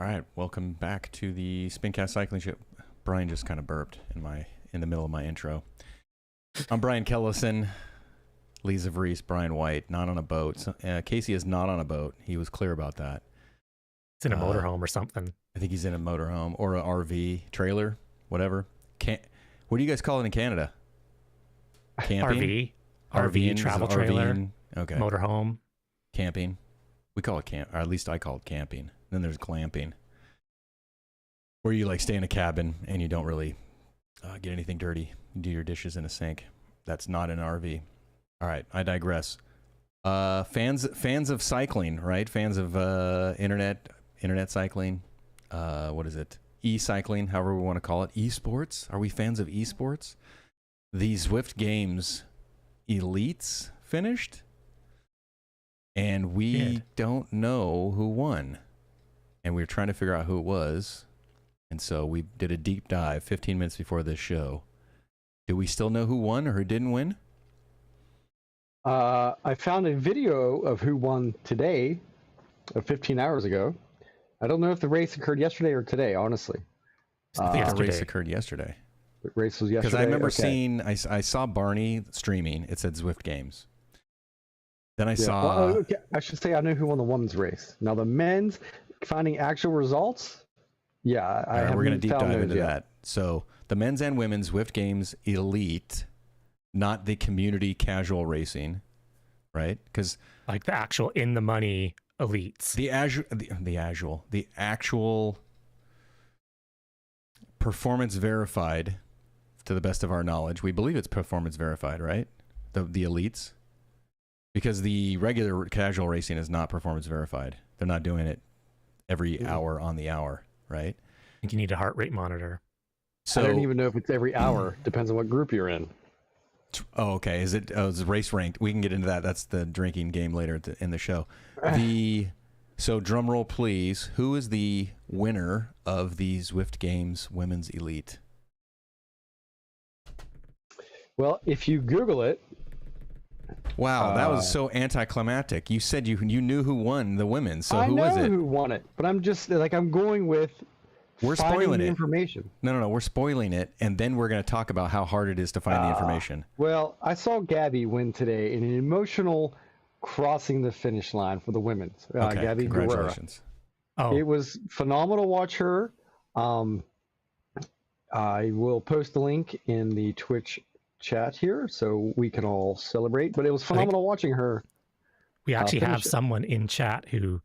All right, welcome back to the Spincast Cycling Show. Brian just kind of burped in the middle of my intro. I'm Brian Kellison, Lisa Vries, Brian White, not on a boat. Casey is not on a boat. He was clear about that. It's in a motorhome or something. I think he's in a motorhome or an RV trailer, whatever. What do you guys call it in Canada? Camping? RV, travel trailer, RV-ing? Okay. motorhome. Camping. We call it camp, or at least I call it camping. Then there's glamping, where you like stay in a cabin and you don't really get anything dirty. You do your dishes in a sink. That's not an RV. All right, I digress. Fans of cycling, right? Fans of internet cycling. What is it? E-cycling, however we want to call it. Esports. Are we fans of esports? The Zwift Games Elites finished, and we don't know who won. And we were trying to figure out who it was. And so we did a deep dive 15 minutes before this show. Do we still know who won or who didn't win? I found a video of who won today, 15 hours ago. I don't know if the race occurred yesterday or today, honestly. I think the race occurred yesterday. The race was yesterday? Because I remember seeing, I saw Barney streaming. It said Zwift Games. Then I saw... Well, okay. I should say I know who won the women's race. Now the men's, finding actual results, yeah, we're going to deep dive into that. So the men's and women's Zwift Games Elite, not the community casual racing, right? Because like the actual in the money elites. The actual performance verified, to the best of our knowledge. We believe it's performance verified, right? The elites. Because the regular casual racing is not performance verified. They're not doing it every hour on the hour, right? I think you need a heart rate monitor. So I don't even know if it's every hour. Depends on what group you're in. Oh, okay. Is it race ranked? We can get into that. That's the drinking game later in the show. So drum roll, please. Who is the winner of the Zwift Games Women's Elite? Well, if you Google it. Wow, that was so anticlimactic. You said you knew who won the women's, so who was it? I know who won it, but I'm just like I'm going with. We're spoiling it. Information. No. We're spoiling it, and then we're going to talk about how hard it is to find the information. Well, I saw Gabby win today in an emotional crossing the finish line for the women's. Okay, Gabby congratulations. Guerrera. It was phenomenal to watch her. I will post the link in the Twitch chat here so we can all celebrate, but it was phenomenal watching her. We actually have someone in chat who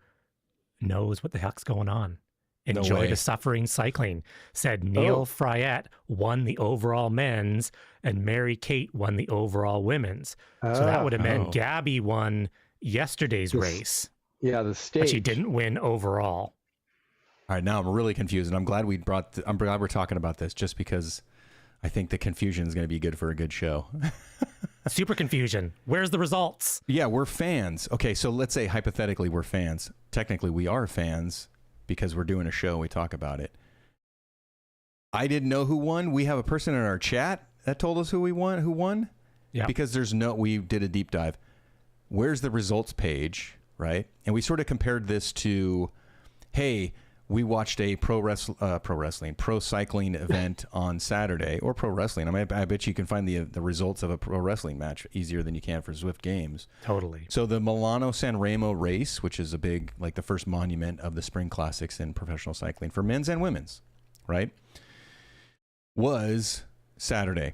knows what the heck's going on. Enjoy the suffering cycling. Said Neil Fryette won the overall men's and Mary Kate won the overall women's. So that would have meant Gabby won yesterday's race. Yeah, the stage. But she didn't win overall. All right, now I'm really confused, and I'm glad I'm glad we're talking about this, just because I think the confusion is going to be good for a good show. Super confusion. Where's the results? Yeah, we're fans. Okay, so let's say hypothetically we're fans. Technically, we are fans because we're doing a show. We talk about it. I didn't know who won. We have a person in our chat that told us who won. Yeah. Because we did a deep dive. Where's the results page, right? And we sort of compared this to, hey, we watched a pro cycling event on Saturday, or pro wrestling. I mean, I bet you can find the results of a pro wrestling match easier than you can for Zwift Games. Totally. So the Milano-San Remo race, which is a big, like the first monument of the spring classics in professional cycling for men's and women's, right, was Saturday.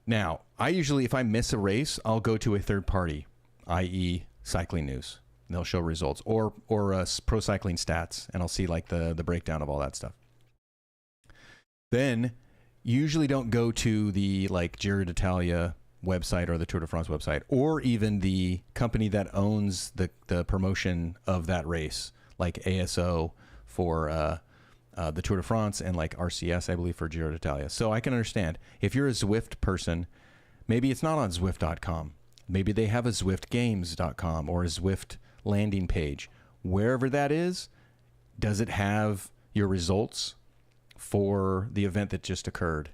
Now, I usually, if I miss a race, I'll go to a third party, i.e. Cycling News. They'll show results, or pro cycling stats, and I'll see like the breakdown of all that stuff. Then usually don't go to the like Giro d'Italia website or the Tour de France website, or even the company that owns the promotion of that race, like ASO for the Tour de France and like RCS, I believe, for Giro d'Italia. So I can understand if you're a Zwift person, maybe it's not on Zwift.com. Maybe they have a ZwiftGames.com or a Zwift landing page. Wherever that is, does it have your results for the event that just occurred?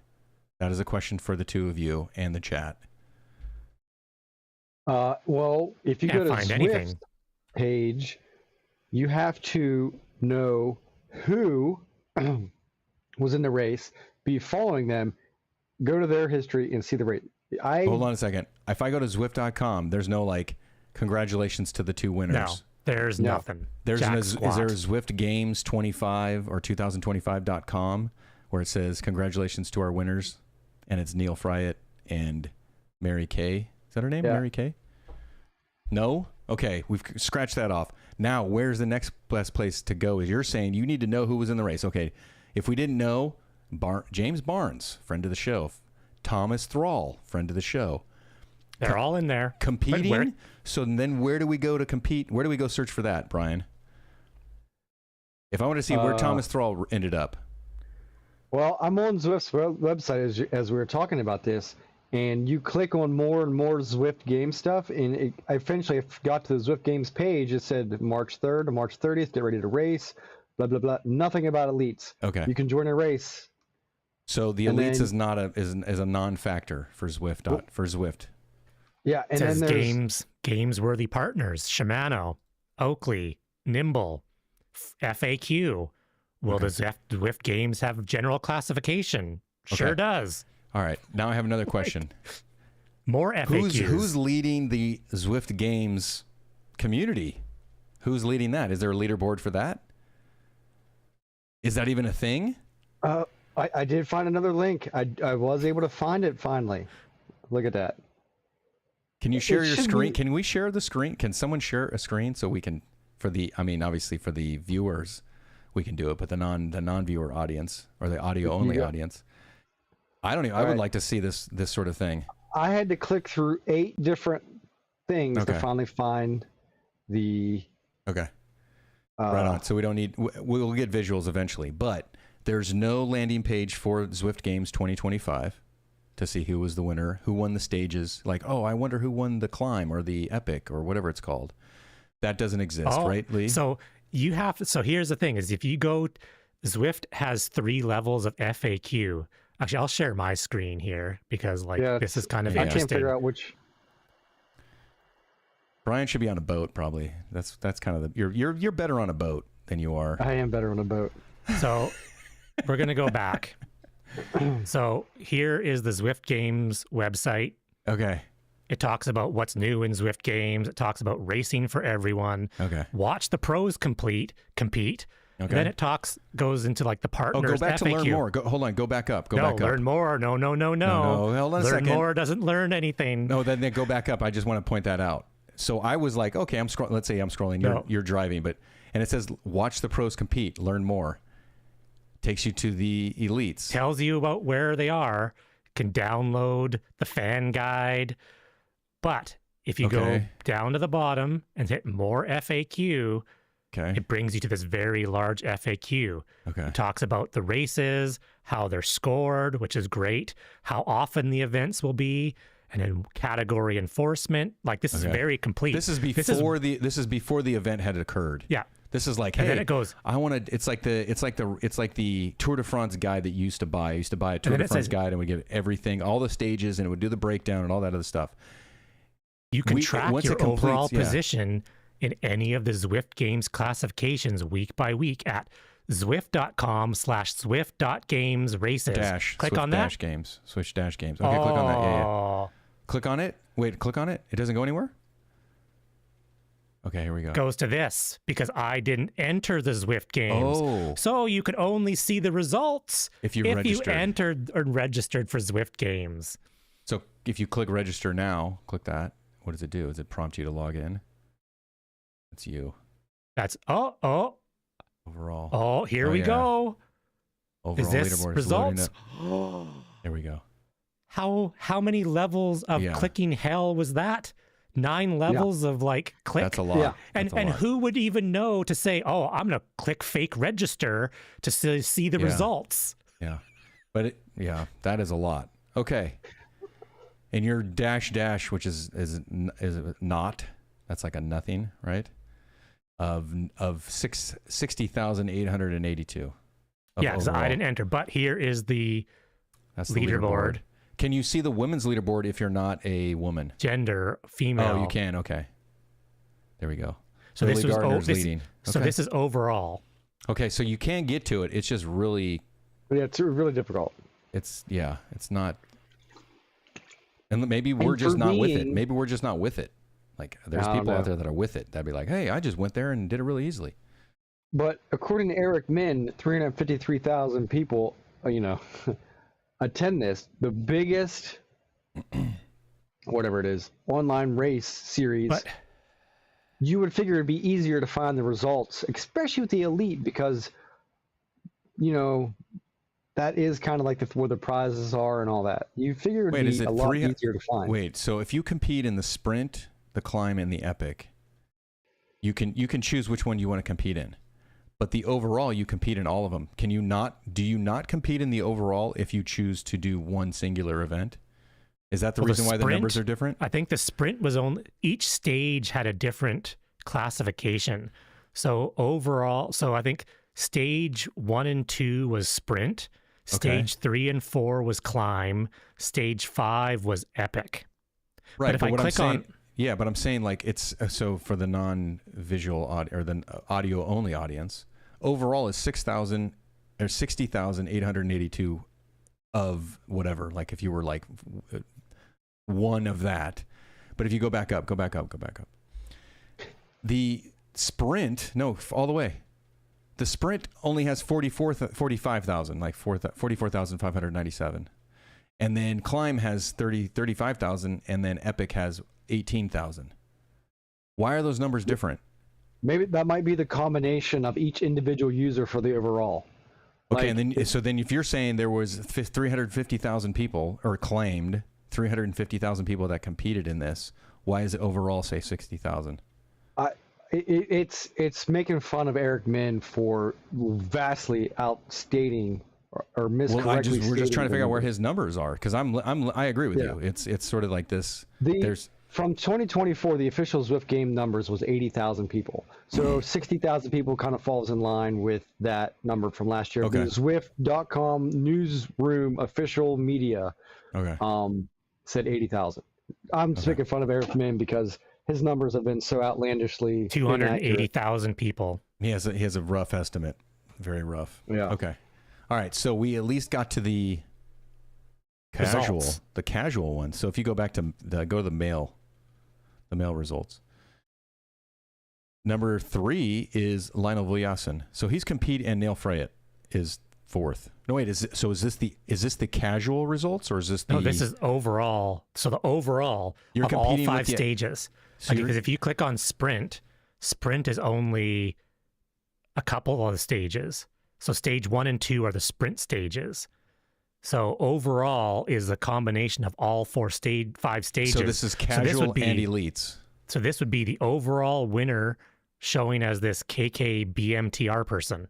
That is a question for the two of you and the chat. Well, if you go to Zwift page, you have to know who was in the race, be following them, go to their history and see the race. Hold on a second. If I go to Zwift.com, there's no like, congratulations to the two winners. No, there's nothing. There's Jack is squat. there a Zwift Games 25 or 2025.com where it says congratulations to our winners, and it's Neil Fryatt and Mary Kay. Is that her name? Yeah. Mary Kay? No? Okay, we've scratched that off. Now, where's the next best place to go? Is you're saying you need to know who was in the race. Okay, if we didn't know, James Barnes, friend of the show. Thomas Thrall, friend of the show. They're all in there. Competing? So then where do we go to compete? Where do we go search for that, Brian? If I want to see where Thomas Thrall ended up. Well, I'm on Zwift's website as we were talking about this, and you click on more and more Zwift game stuff, and I eventually got to the Zwift games page. It said March 3rd to March 30th, get ready to race, blah, blah, blah. Nothing about elites. Okay. You can join a race. So the And elites then- is not a non-factor for Zwift. For Zwift. Yeah, and It says then there's games-worthy partners, Shimano, Oakley, Nimble, FAQ. Will the Zwift games have general classification? Sure Okay. does. All right. Now I have another question. More FAQs. Who's leading the Zwift Games community? Who's leading that? Is there a leaderboard for that? Is that even a thing? I did find another link. I was able to find it finally. Look at that. Can you share your should screen? be- Can we share the screen? Can someone share a screen so we can, obviously for the viewers, we can do it, but the non-viewer audience or the audio only Yeah. audience, I would right. like to see this sort of thing. I had to click through 8 different things to Okay. finally find the. Okay. Right on. So we don't need, we'll get visuals eventually, but there's no landing page for Zwift Games 2025 to see who was the winner, who won the stages. Like, oh, I wonder who won the climb or the epic or whatever it's called. That doesn't exist, right, Lee? So here's the thing is if you go, Zwift has 3 levels of FAQ. Actually, I'll share my screen here because this is kind of I interesting. can't figure out which. Brian should be on a boat, probably. That's kind of the, you're better on a boat than you are. I am better on a boat. So we're going to go back. So here is the Zwift Games website. Okay. It talks about what's new in Zwift Games. It talks about racing for everyone. Okay. Watch the pros compete. Okay. And then it goes into like the partners. Oh, go back FAQ. to learn more. Hold on. Go back up. Go No, back up. learn more. No. No, hold on a Learn second. more doesn't learn anything. No, then go back up. I just want to point that out. So I was like, okay, I'm scrolling. Let's say I'm scrolling. You're driving, and it says, watch the pros compete, learn more. Takes you to the elites. Tells you about where they are. Can download the fan guide. But if you go down to the bottom and hit more FAQ, it brings you to this very large FAQ. Okay. It talks about the races, how they're scored, which is great, how often the events will be, and then category enforcement. Like this is very complete. This is before the event had occurred. Yeah. This is like, And hey, then it goes, I want to. It's like the Tour de France guide that you used to buy. I used to buy a Tour de France guide, and we give everything, all the stages, and it would do the breakdown and all that other stuff. You can track your overall position in any of the Zwift Games classifications week by week at zwift.com/zwift.games races. Click Swift on that. Dash games. Switch dash games. Okay, click on that. Yeah. Click on it. Wait, click on it. It doesn't go anywhere? Okay, here we go. Goes to this because I didn't enter the Zwift Games. Oh. So you could only see the results if you entered or registered for Zwift Games. So if you click register now, click that. What does it do? Does it prompt you to log in? That's you. That's overall. Oh, here we go. Overall is this leaderboard results? There we go. How many levels of clicking hell was that? 9 levels of like click. That's a lot. Yeah. And who would even know to say, oh, I'm gonna click fake register to see the results? Yeah, but that is a lot. Okay. And your dash, which is not, that's like a nothing, right? Of 60,882. Yeah, because I didn't enter. But here is the leaderboard. Can you see the women's leaderboard if you're not a woman? Gender, female. Oh, you can. Okay. There we go. So this was leading. So this is overall. Okay, so you can get to it. It's just really, Yeah, it's really difficult. it's not. And maybe we're just not with it. Maybe we're just not with it. Like there's people out there that are with it. That'd be like, hey, I just went there and did it really easily. But according to Eric Min, 353,000 people, attend this. The biggest, whatever it is, online race series. But you would figure it'd be easier to find the results, especially with the elite, because, that is kind of like where the prizes are and all that. You figure it'd be a lot easier to find. Wait, so if you compete in the sprint, the climb, and the epic, you can choose which one you want to compete in. But the overall, you compete in all of them. Do you not compete in the overall if you choose to do one singular event? Is that the reason why the numbers are different? I think the sprint was each stage had a different classification. So overall, I think stage 1 and 2 was sprint. Stage 3 and 4 was climb. Stage 5 was epic. Right. But if I click on... Yeah, but I'm saying like it's so for the non-visual or the audio only audience, overall is 6,000 or 60,882 of whatever. Like if you were like one of that, but if you go back up. The sprint, no, all the way. The sprint only has 45,000, like 44,597. And then climb has 35,000, and then epic has 18,000. Why are those numbers different? Maybe that might be the combination of each individual user for the overall. Okay, and then if you're saying there was 350,000 people, or claimed 350,000 people that competed in this, why is it overall say 60,000? It's making fun of Eric Min for vastly outstating or miscorrectly. We're just trying to figure out where his numbers are, because I agree with you. It's sort of like this. From 2024, the official Zwift game numbers was 80,000 people. So 60,000 people kind of falls in line with that number from last year. Okay. The Zwift.com newsroom official media said 80,000. I'm just making fun of Eric Min because his numbers have been so outlandishly 280,000 people. He has a rough estimate. Very rough. Yeah. Okay. All right. So we at least got to the casual one. So if you go back to go to the male results. Number 3 is Lionel Vujasin. So he's and Neil Freyet is 4th. No, wait, is this the casual results, or is this the... No, this is overall. So the overall of all 5 stages. So because if you click on sprint is only a couple of the stages. So stage 1 and 2 are the sprint stages. So overall is a combination of all 5 stages. So this is casual and elites. So this would be the overall winner showing as this KK BMTR person.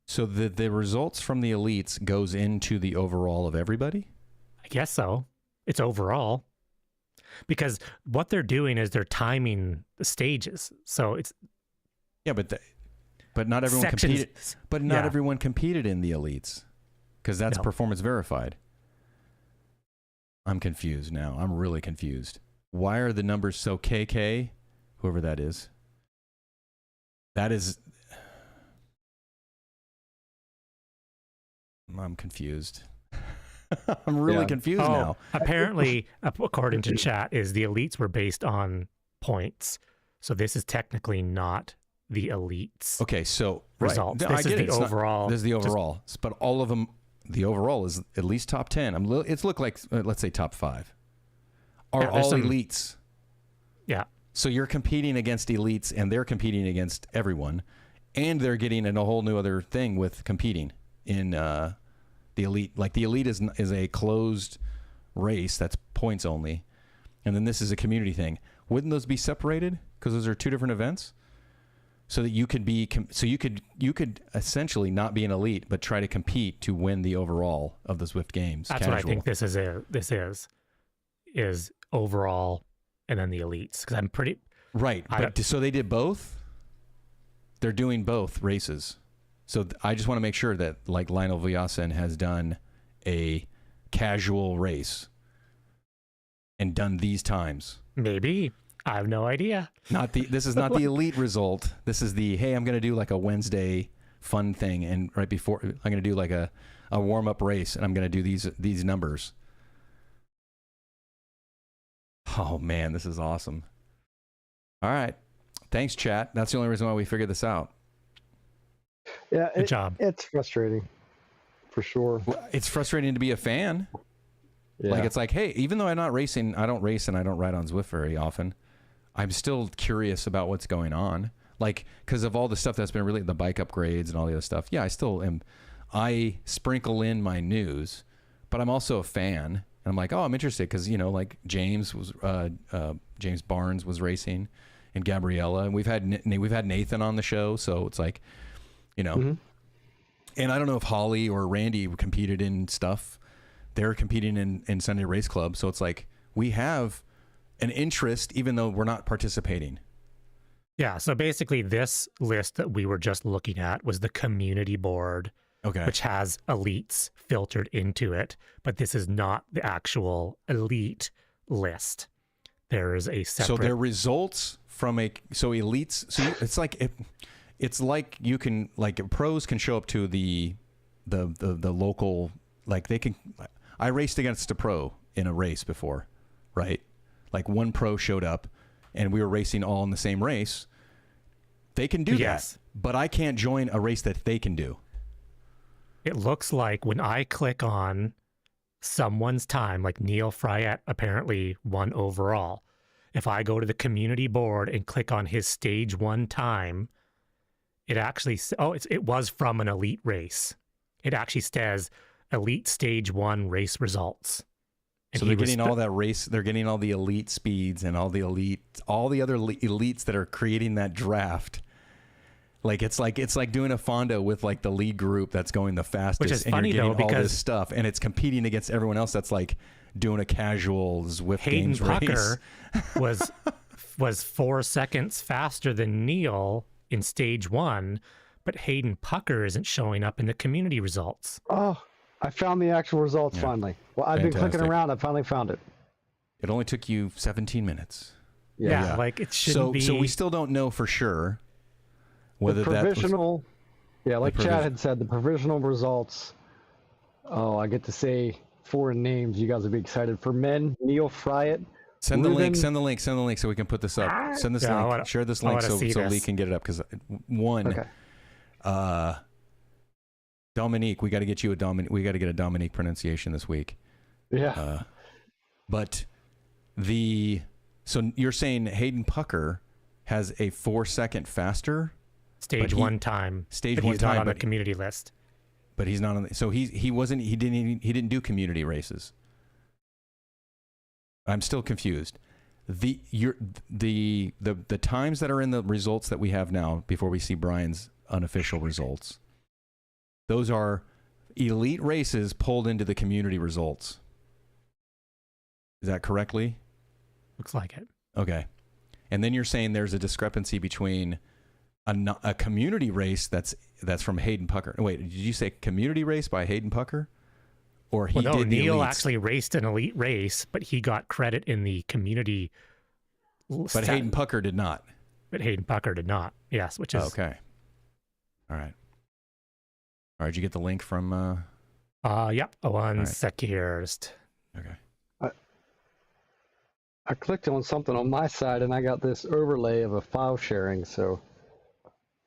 So the results from the elites goes into the overall of everybody? I guess so. It's overall. Because what they're doing is they're timing the stages. So it's... Yeah, but not everyone competed. But not everyone competed in the elites. Because that's performance verified. I'm confused now. I'm really confused. Why are the numbers so KK? Whoever that is. That is... I'm confused. I'm really confused now. Apparently, according to chat, is the elites were based on points. So this is technically not the elites. Okay, so... results. This is the overall. This is the overall. But all of them... The overall is at least top 10. It's look like, let's say top 5. Are all elites. Yeah. So you're competing against elites, and they're competing against everyone. And they're getting in a whole new other thing with competing in the elite. Like the elite is a closed race that's points only. And then this is a community thing. Wouldn't those be separated? Because those are 2 different events? So that you could be, you could essentially not be an elite, but try to compete to win the overall of the Zwift games. That's what I think this is overall, and then the elites. Because I'm pretty right. But so they did both. They're doing both races. So I just want to make sure that like Lionel Vujasin has done a casual race and done these times. Maybe. I have no idea. This is not the elite result. This is the, hey, I'm going to do like a Wednesday fun thing, and right before I'm going to do like a warm up race, and I'm going to do these numbers. Oh man, this is awesome. All right, thanks chat. That's the only reason why we figured this out. Yeah, good job. It's frustrating, for sure. Well, it's frustrating to be a fan. Yeah. Like, it's like, hey, even though I'm not racing, I don't race and I don't ride on Zwift very often, I'm still curious about what's going on. Like, because of all the stuff that's been really, the bike upgrades and all the other stuff. Yeah, I still am. I sprinkle in my news, but I'm also a fan. And I'm like, oh, I'm interested because, you know, like James Barnes was racing, and Gabriella, and we've had Nathan on the show. So it's like, you know, Mm-hmm. and I don't know if Holly or Randy competed in stuff. They're competing in Sunday Race Club. So it's like, we have an interest, even though we're not participating. Yeah, so basically this list that we were just looking at was the community board, Okay. which has elites filtered into it, but this is not the actual elite list. There is a separate... So their results from elites, so it's like you can, like, pros can show up to the local, like they can, I raced against a pro in a race before, right? Like one pro showed up and we were racing all in the same race. They can do that, but I can't join a race that they can do. It looks like when I click on someone's time, like Neil Fryette apparently won overall. If I go to the community board and click on his stage 1 time, it actually, it was from an elite race. It actually says elite stage 1 race results. And so they're getting all that race, they're getting all the elite speeds and all the other elites that are creating that draft. Like it's like doing a Fondo with like the lead group that's going the fastest, which is and funny you're getting though, all because this stuff, and it's competing against everyone else that's like doing a casual Zwift Hayden Games race. Pucker was 4 seconds faster than Neil in stage 1, but Hayden Pucker isn't showing up in the community results. Oh, I found the actual results finally. Well, I've been clicking around. I finally found it. It only took you 17 minutes. Yeah, like it shouldn't be. So we still don't know for sure whether the provisional, like Chad had said, the provisional results. Oh, I get to say 4 names. You guys will be excited. For men, Neil Fryette. Send the link so we can put this up. Send this link. Share this link so Lee can get it up. Because Dominique, we got to get you we got to get a Dominique pronunciation this week. Yeah. But so you're saying Hayden Pucker has a 4 second faster stage 1 time. Stage 1 he's time not on the community list. But he's not on the, so he didn't do community races. I'm still confused. The times that are in the results that we have now before we see Brian's unofficial results, those are elite races pulled into the community results. Is that correctly? Looks like it. Okay. And then you're saying there's a discrepancy between a community race that's from Hayden Pucker. Wait, did you say community race by Hayden Pucker? Or Neil actually raced an elite race, but he got credit in the community. But Hayden Pucker did not. But Hayden Pucker did not. Yes, which is okay. All right. Did you get the link from? Yep. One sec here. Okay. I clicked on something on my side and I got this overlay of a file sharing. So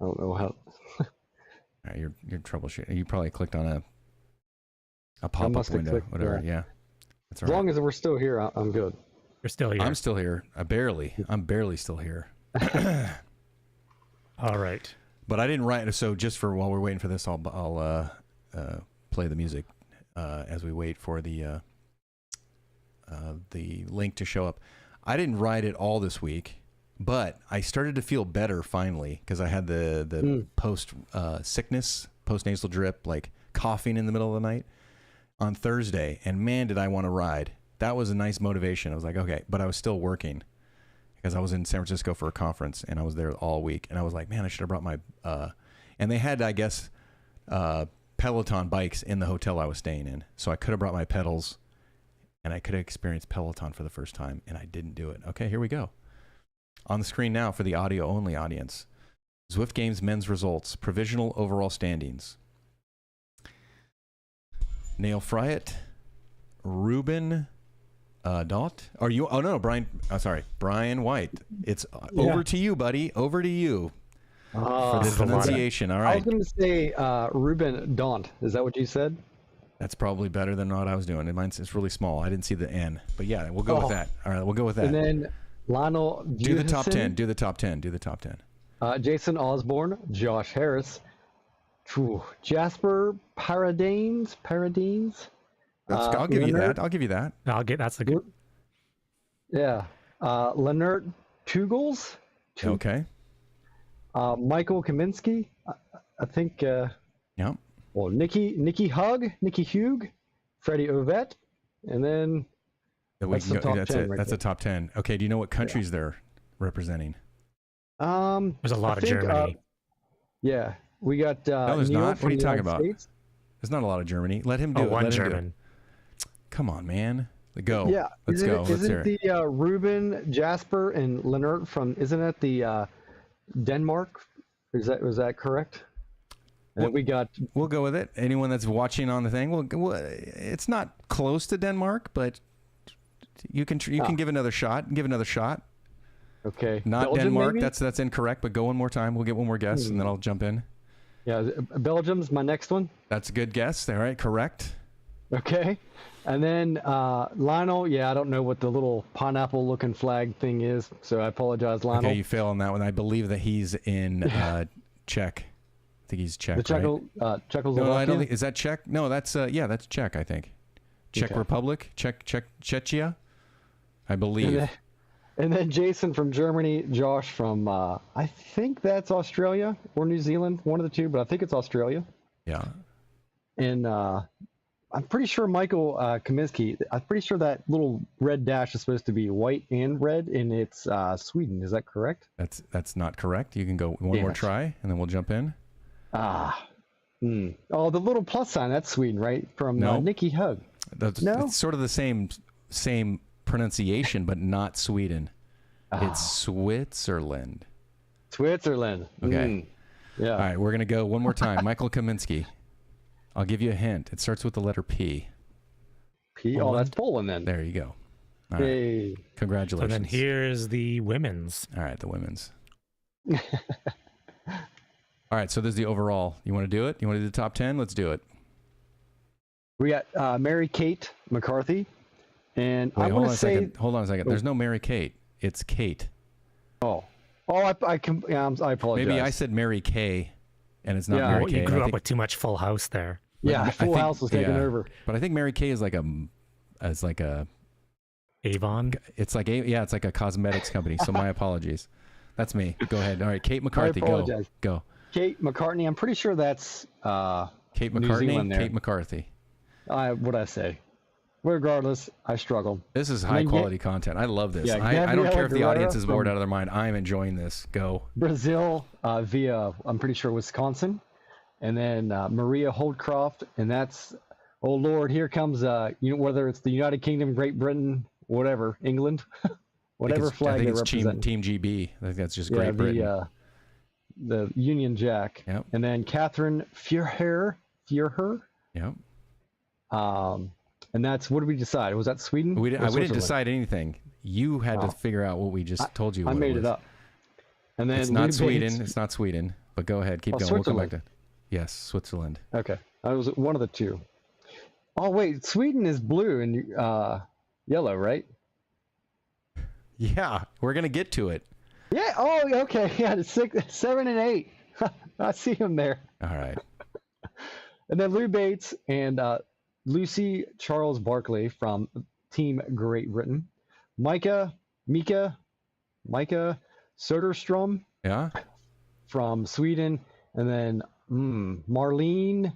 I don't know how. All right, you're troubleshooting. You probably clicked on a pop-up window, whatever. Yeah. That's all right. As long as we're still here, I'm good. You're still here. I'm still here. I'm barely still here. All right. But I didn't write. So just for while we're waiting for this, I'll play the music as we wait for the link to show up. I didn't write it all this week, but I started to feel better finally because I had the post sickness, post nasal drip, like coughing in the middle of the night on Thursday, and man, did I want to ride. That was a nice motivation. I was like, okay, but I was still working because I was in San Francisco for a conference and I was there all week, and I was like, man, I should have brought my and they had, I guess, Peloton bikes in the hotel I was staying in, so I could have brought my pedals and I could have experienced Peloton for the first time, and I didn't do it. Okay, here we go. On the screen now for the audio only audience, Zwift Games men's results. Provisional overall standings. Neil Friett, Ruben Dot. Are you? Oh no, Brian. Sorry, Brian White. It's over to you, buddy. Over to you for the pronunciation. All right. I was going to say Ruben Daunt. Is that what you said? That's probably better than what I was doing. It's really small. I didn't see the N, but yeah, we'll go with that. All right, we'll go with that. And then Lionel. Do the top 10. Do the top 10. Do the top 10. Jason Osborne, Josh Harris, Jasper Paradines. I'll give you that. I'll give you that. That's a good. Yeah. Leonard Tugels. Okay. Michael Kaminsky. I think. Yeah. Well, Nikki Hug, Freddie Ovett, and then that's the top 10. That's the top 10. Okay. Do you know what countries they're representing? There's a lot of Germany. Yeah, we got. No, there's Neil not. What are you talking about? States. There's not a lot of Germany. Let him do it. One Let him German. do it. Come on, man. Go. Yeah. Let's go. Let's hear it. The Ruben, Jasper, and Leonard from? Isn't that the Denmark? Was that correct? And we got. We'll go with it. Anyone that's watching on the thing, well, it's not close to Denmark, but you can give another shot. Give another shot. Okay. Not Belgium, Denmark. maybe? That's incorrect. But go one more time. We'll get one more guess, and then I'll jump in. Yeah, Belgium's my next one. That's a good guess. All right, correct. Okay. And then Lionel, I don't know what the little pineapple-looking flag thing is, so I apologize, Lionel. Okay, you fail on that one. I believe that he's in Czech. I think he's Czech, Czechoslovakia? No, I don't think. Is that Czech? No, that's that's Czech, I think. Czech Okay. Republic? Czechia? I believe. And then Jason from Germany, Josh from, I think that's Australia or New Zealand, one of the two, but I think it's Australia. Yeah. And I'm pretty sure Michael Kaminsky, I'm pretty sure that little red dash is supposed to be white and red, and it's Sweden. Is that correct? That's not correct. You can go one more try, and then we'll jump in. Oh, the little plus sign, that's Sweden, right? From Nikki Hug. It's sort of the same pronunciation, but not Sweden. It's Switzerland. Switzerland. Okay. Yeah. All right, we're going to go one more time. Michael Kaminsky. I'll give you a hint. It starts with the letter P. P? Oh, that's Poland then. There you go. All Hey. right. Congratulations. So then here's the women's. All right, the women's. All right, so there's the overall. You want to do it? You want to do the top 10? Let's do it. We got Mary Kate McCarthy. And Wait, I want to say... Hold on a second. There's no Mary Kate. It's Kate. I apologize. Maybe I said Mary Kay, and it's not Mary Kay. You grew up with too much Full House there. Yeah, Full House was taking over. But I think Mary Kay is like a Avon. It's like it's like a cosmetics company. So my apologies. That's me. Go ahead. All right, Kate McCarthy. Go. Kate McCartney. I'm pretty sure that's Kate New McCartney. Zealand there. Kate McCarthy. What'd I say? Regardless, I struggled. This is high quality content. I love this. Yeah, I don't care if the Guerrero audience is bored out of their mind. I'm enjoying this. Go. Brazil via, I'm pretty sure, Wisconsin. And then Maria Holdcroft. And that's, oh Lord, here comes, whether it's the United Kingdom, Great Britain, whatever, England, whatever flag they represent. Team GB. I think that's just Great Britain. The Union Jack. Yep. And then Catherine Feuerher. Yep. And that's, what did we decide? Was that Sweden? We didn't decide anything. You had to figure out what we just told you. I made it up. And then it's not Sweden. It's not Sweden. But go ahead, keep going. We'll come back to. Yes, Switzerland. Okay, I was one of the two. Oh wait, Sweden is blue and yellow, right? Yeah, we're gonna get to it. Yeah. Oh, okay. Yeah, 6, 7, and 8. I see him there. All right. And then Lou Bates and Lucy Charles Barkley from Team Great Britain. Mika Söderström. Yeah. From Sweden, and then Marlene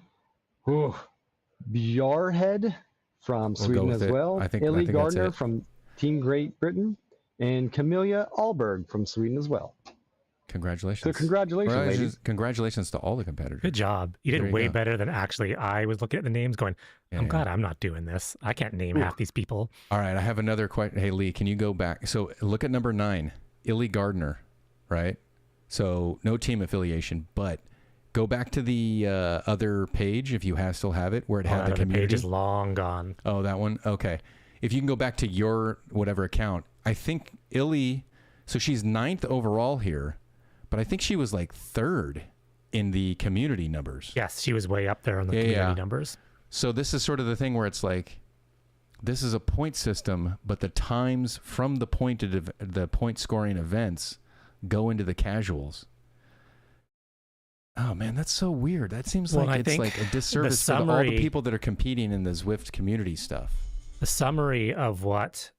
Bjarhead from Sweden as well. Illy Gardner from Team Great Britain, and Camilla Alberg from Sweden as well. Congratulations. So congratulations, ladies. Congratulations to all the competitors. Good job. You did way better than actually I was looking at the names going, I'm glad I'm not doing this. I can't name half these people. All right, I have another question. Hey, Lee, can you go back? So look at number 9, Illy Gardner, right? So no team affiliation, but go back to the other page if you still have it, where it had the community. The page is long gone. Oh, that one? Okay. If you can go back to your whatever account, I think Illy, so she's 9th overall here, but I think she was like 3rd in the community numbers. Yes, she was way up there on the community numbers. So this is sort of the thing where it's like, this is a point system, but the times from the point scoring events go into the casuals. Oh man, that's so weird. That seems like it's like a disservice for all the people that are competing in the Zwift community stuff. The summary of what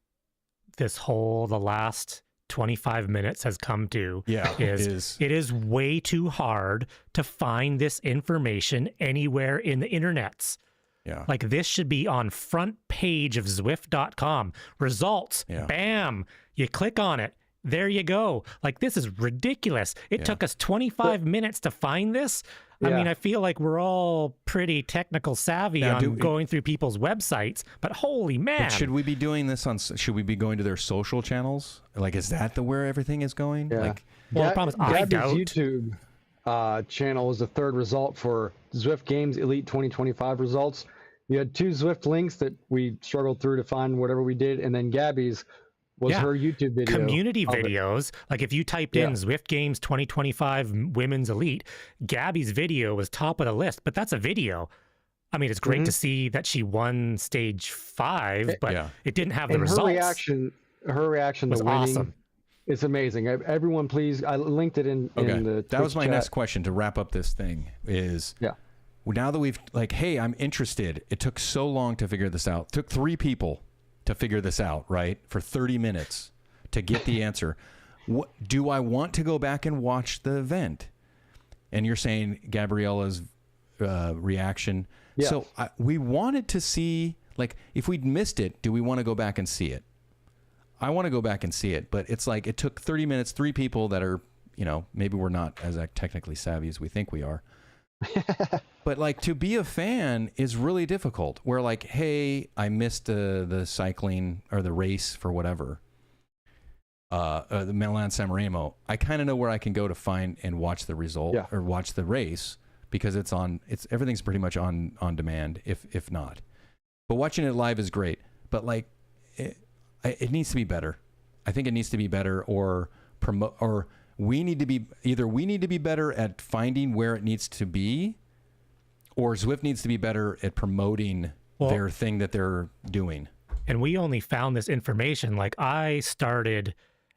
the last 25 minutes has come to is it is way too hard to find this information anywhere in the internets. Yeah. Like this should be on front page of Zwift.com. Results, bam, you click on it. There you go. Like, this is ridiculous. It took us 25 minutes to find this. I mean, I feel like we're all pretty technical savvy on going through people's websites, but holy man. But should we be doing this on, should we be going to their social channels? Like, is that where everything is going? Yeah. Like, well, the problem is I doubt. YouTube channel was the 3rd result for Zwift Games Elite 2025 results. You had 2 Zwift links that we struggled through to find whatever we did, and then Gabby's was her YouTube video. Community videos. Like if you typed in Zwift Games 2025 Women's Elite, Gabby's video was top of the list, but that's a video. I mean, it's great to see that she won stage 5, but it didn't have the results. Her reaction was to winning, awesome. It's amazing. Everyone, please, I linked it in the that was my chat. next question to wrap up this thing is, now that we've like, hey, I'm interested. It took so long to figure this out. It took 3 people to figure this out, right? For 30 minutes to get the answer. What do I want to go back and watch the event? And you're saying Gabriella's reaction. Yes. So we wanted to see, like, if we'd missed it, do we want to go back and see it? I want to go back and see it, but it's like it took 30 minutes, 3 people that are, maybe we're not as technically savvy as we think we are. But like to be a fan is really difficult. Where like, hey, I missed the cycling or the race for whatever, the Milan San Remo. I kind of know where I can go to find and watch the result or watch the race because everything's pretty much on demand if not. But watching it live is great. But like, it needs to be better. I think it needs to be better or we need to be better at finding where it needs to be, or Zwift needs to be better at promoting their thing that they're doing. And we only found this information, like I started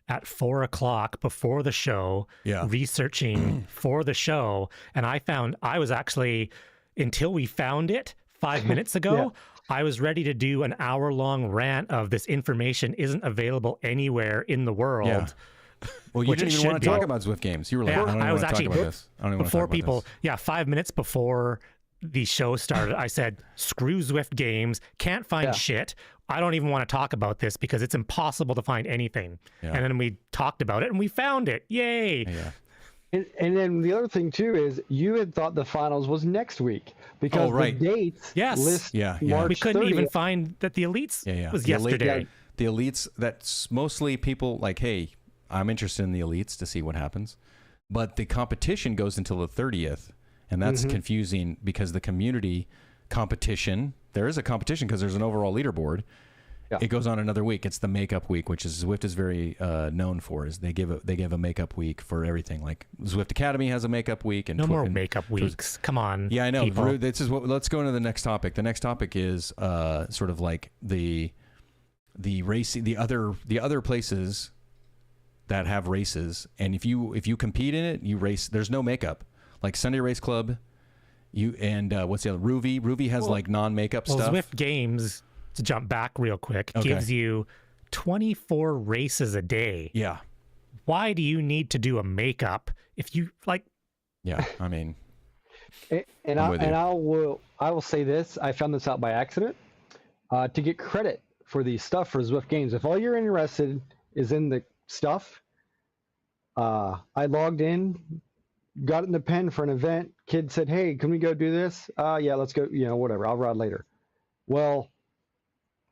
at 4 o'clock before the show, researching for the show. And I was actually, until we found it 5 minutes ago, I was ready to do an hour-long rant of this information isn't available anywhere in the world. Yeah. Well, you didn't even want to talk about Zwift Games. You were like, I don't even want to talk about this. I don't even want to talk about this. 5 minutes before the show started, I said, screw Zwift Games, can't find shit. I don't even want to talk about this because it's impossible to find anything. Yeah. And then we talked about it and we found it. Yay. Yeah. And then the other thing too is you had thought the finals was next week because the dates list March we couldn't 30th. even find that the Elites was yesterday. The Elites, that's mostly people like, hey, I'm interested in the Elites to see what happens. But the competition goes until the 30th. And that's confusing because the community competition, there is a competition because there's an overall leaderboard. Yeah. It goes on another week. It's the makeup week, which is Zwift is very known for. Is they give a makeup week for everything. Like Zwift Academy has a makeup week, and no more makeup weeks. Come on. Yeah, I know. People. This is what. Let's go into the next topic. The next topic is sort of like the racing, the other places that have races, and if you compete in it, you race. There's no makeup. Like Sunday Race Club, what's the other? Ruvi has like non-makeup stuff. Zwift Games, to jump back real quick, gives you 24 races a day. Yeah. Why do you need to do a makeup if you like? Yeah, I mean, I will say this: I found this out by accident. To get credit for the stuff for Zwift Games, if all you're interested is in the stuff, I logged in. Got it in the pen for an event. Kid said, hey, can we go do this? Yeah, let's go. Whatever. I'll ride later. Well,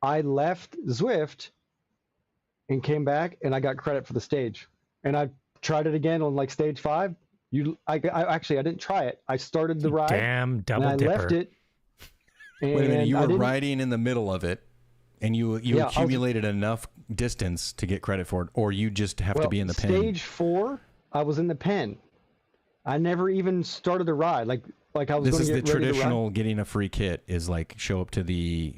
I left Zwift and came back and I got credit for the stage. And I tried it again on like stage 5. I actually I didn't try it. I started the ride. Damn double and I dipper. left it. Wait a minute, you I were didn't- riding in the middle of it, and you accumulated enough distance to get credit for it, or you just have to be in the pen. Stage 4, I was in the pen. I never even started the ride. Like I was. This is gonna the get ready to traditional getting a free kit is like show up to the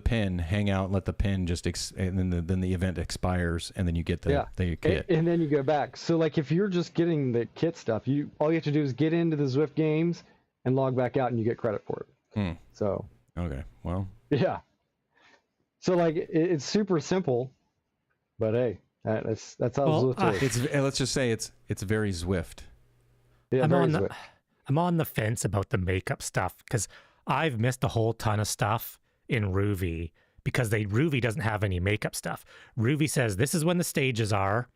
pen, hang out, let the pen just and then the event expires, and then you get the kit. And then you go back. So like if you're just getting the kit stuff, all you have to do is get into the Zwift games and log back out, and you get credit for it. So okay, well, yeah. So like it's super simple, but hey, that's how Zwift is. let's just say it's very Zwift. Yeah, I'm on the fence about the makeup stuff because I've missed a whole ton of stuff in Ruvi because Ruvi doesn't have any makeup stuff. Ruvi says this is when the stages are.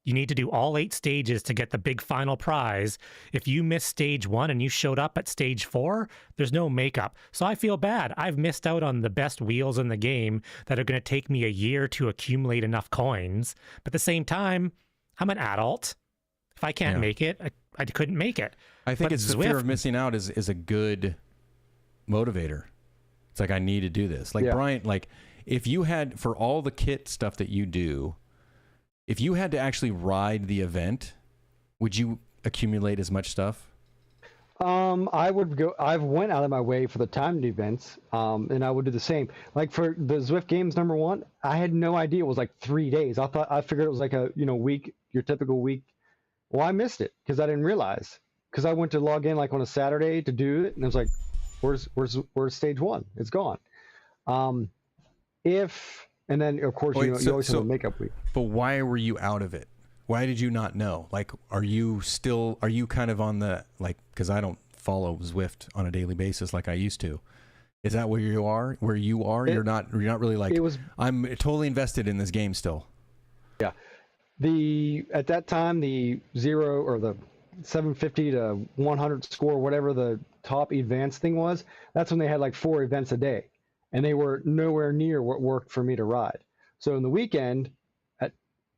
You need to do all 8 stages to get the big final prize. If you missed stage 1 and you showed up at stage 4, there's no makeup. So I feel bad. I've missed out on the best wheels in the game that are going to take me a year to accumulate enough coins. But at the same time, I'm an adult. If I can't make it, I couldn't make it. I think but it's the fear of missing out is a good motivator. It's like, I need to do this. Like Brian, like if you had, for all the kit stuff that you do, if you had to actually ride the event, would you accumulate as much stuff? I would go. I've went out of my way for the timed events, and I would do the same. Like for the Zwift Games #1, I had no idea it was like 3 days. I figured it was like a week, your typical week. Well, I missed it because I didn't realize. Because I went to log in like on a Saturday to do it, and it was like, where's stage 1? It's gone. And then of course you always have a makeup week. But why were you out of it? Why did you not know? Like, are you kind of on the, like, because I don't follow Zwift on a daily basis like I used to. Is that where you are? You're not really like, I'm totally invested in this game still. Yeah. At that time, the 0 or the 750 to 100 score, whatever the top advanced thing was, that's when they had like 4 events a day, and they were nowhere near what worked for me to ride. So in the weekend,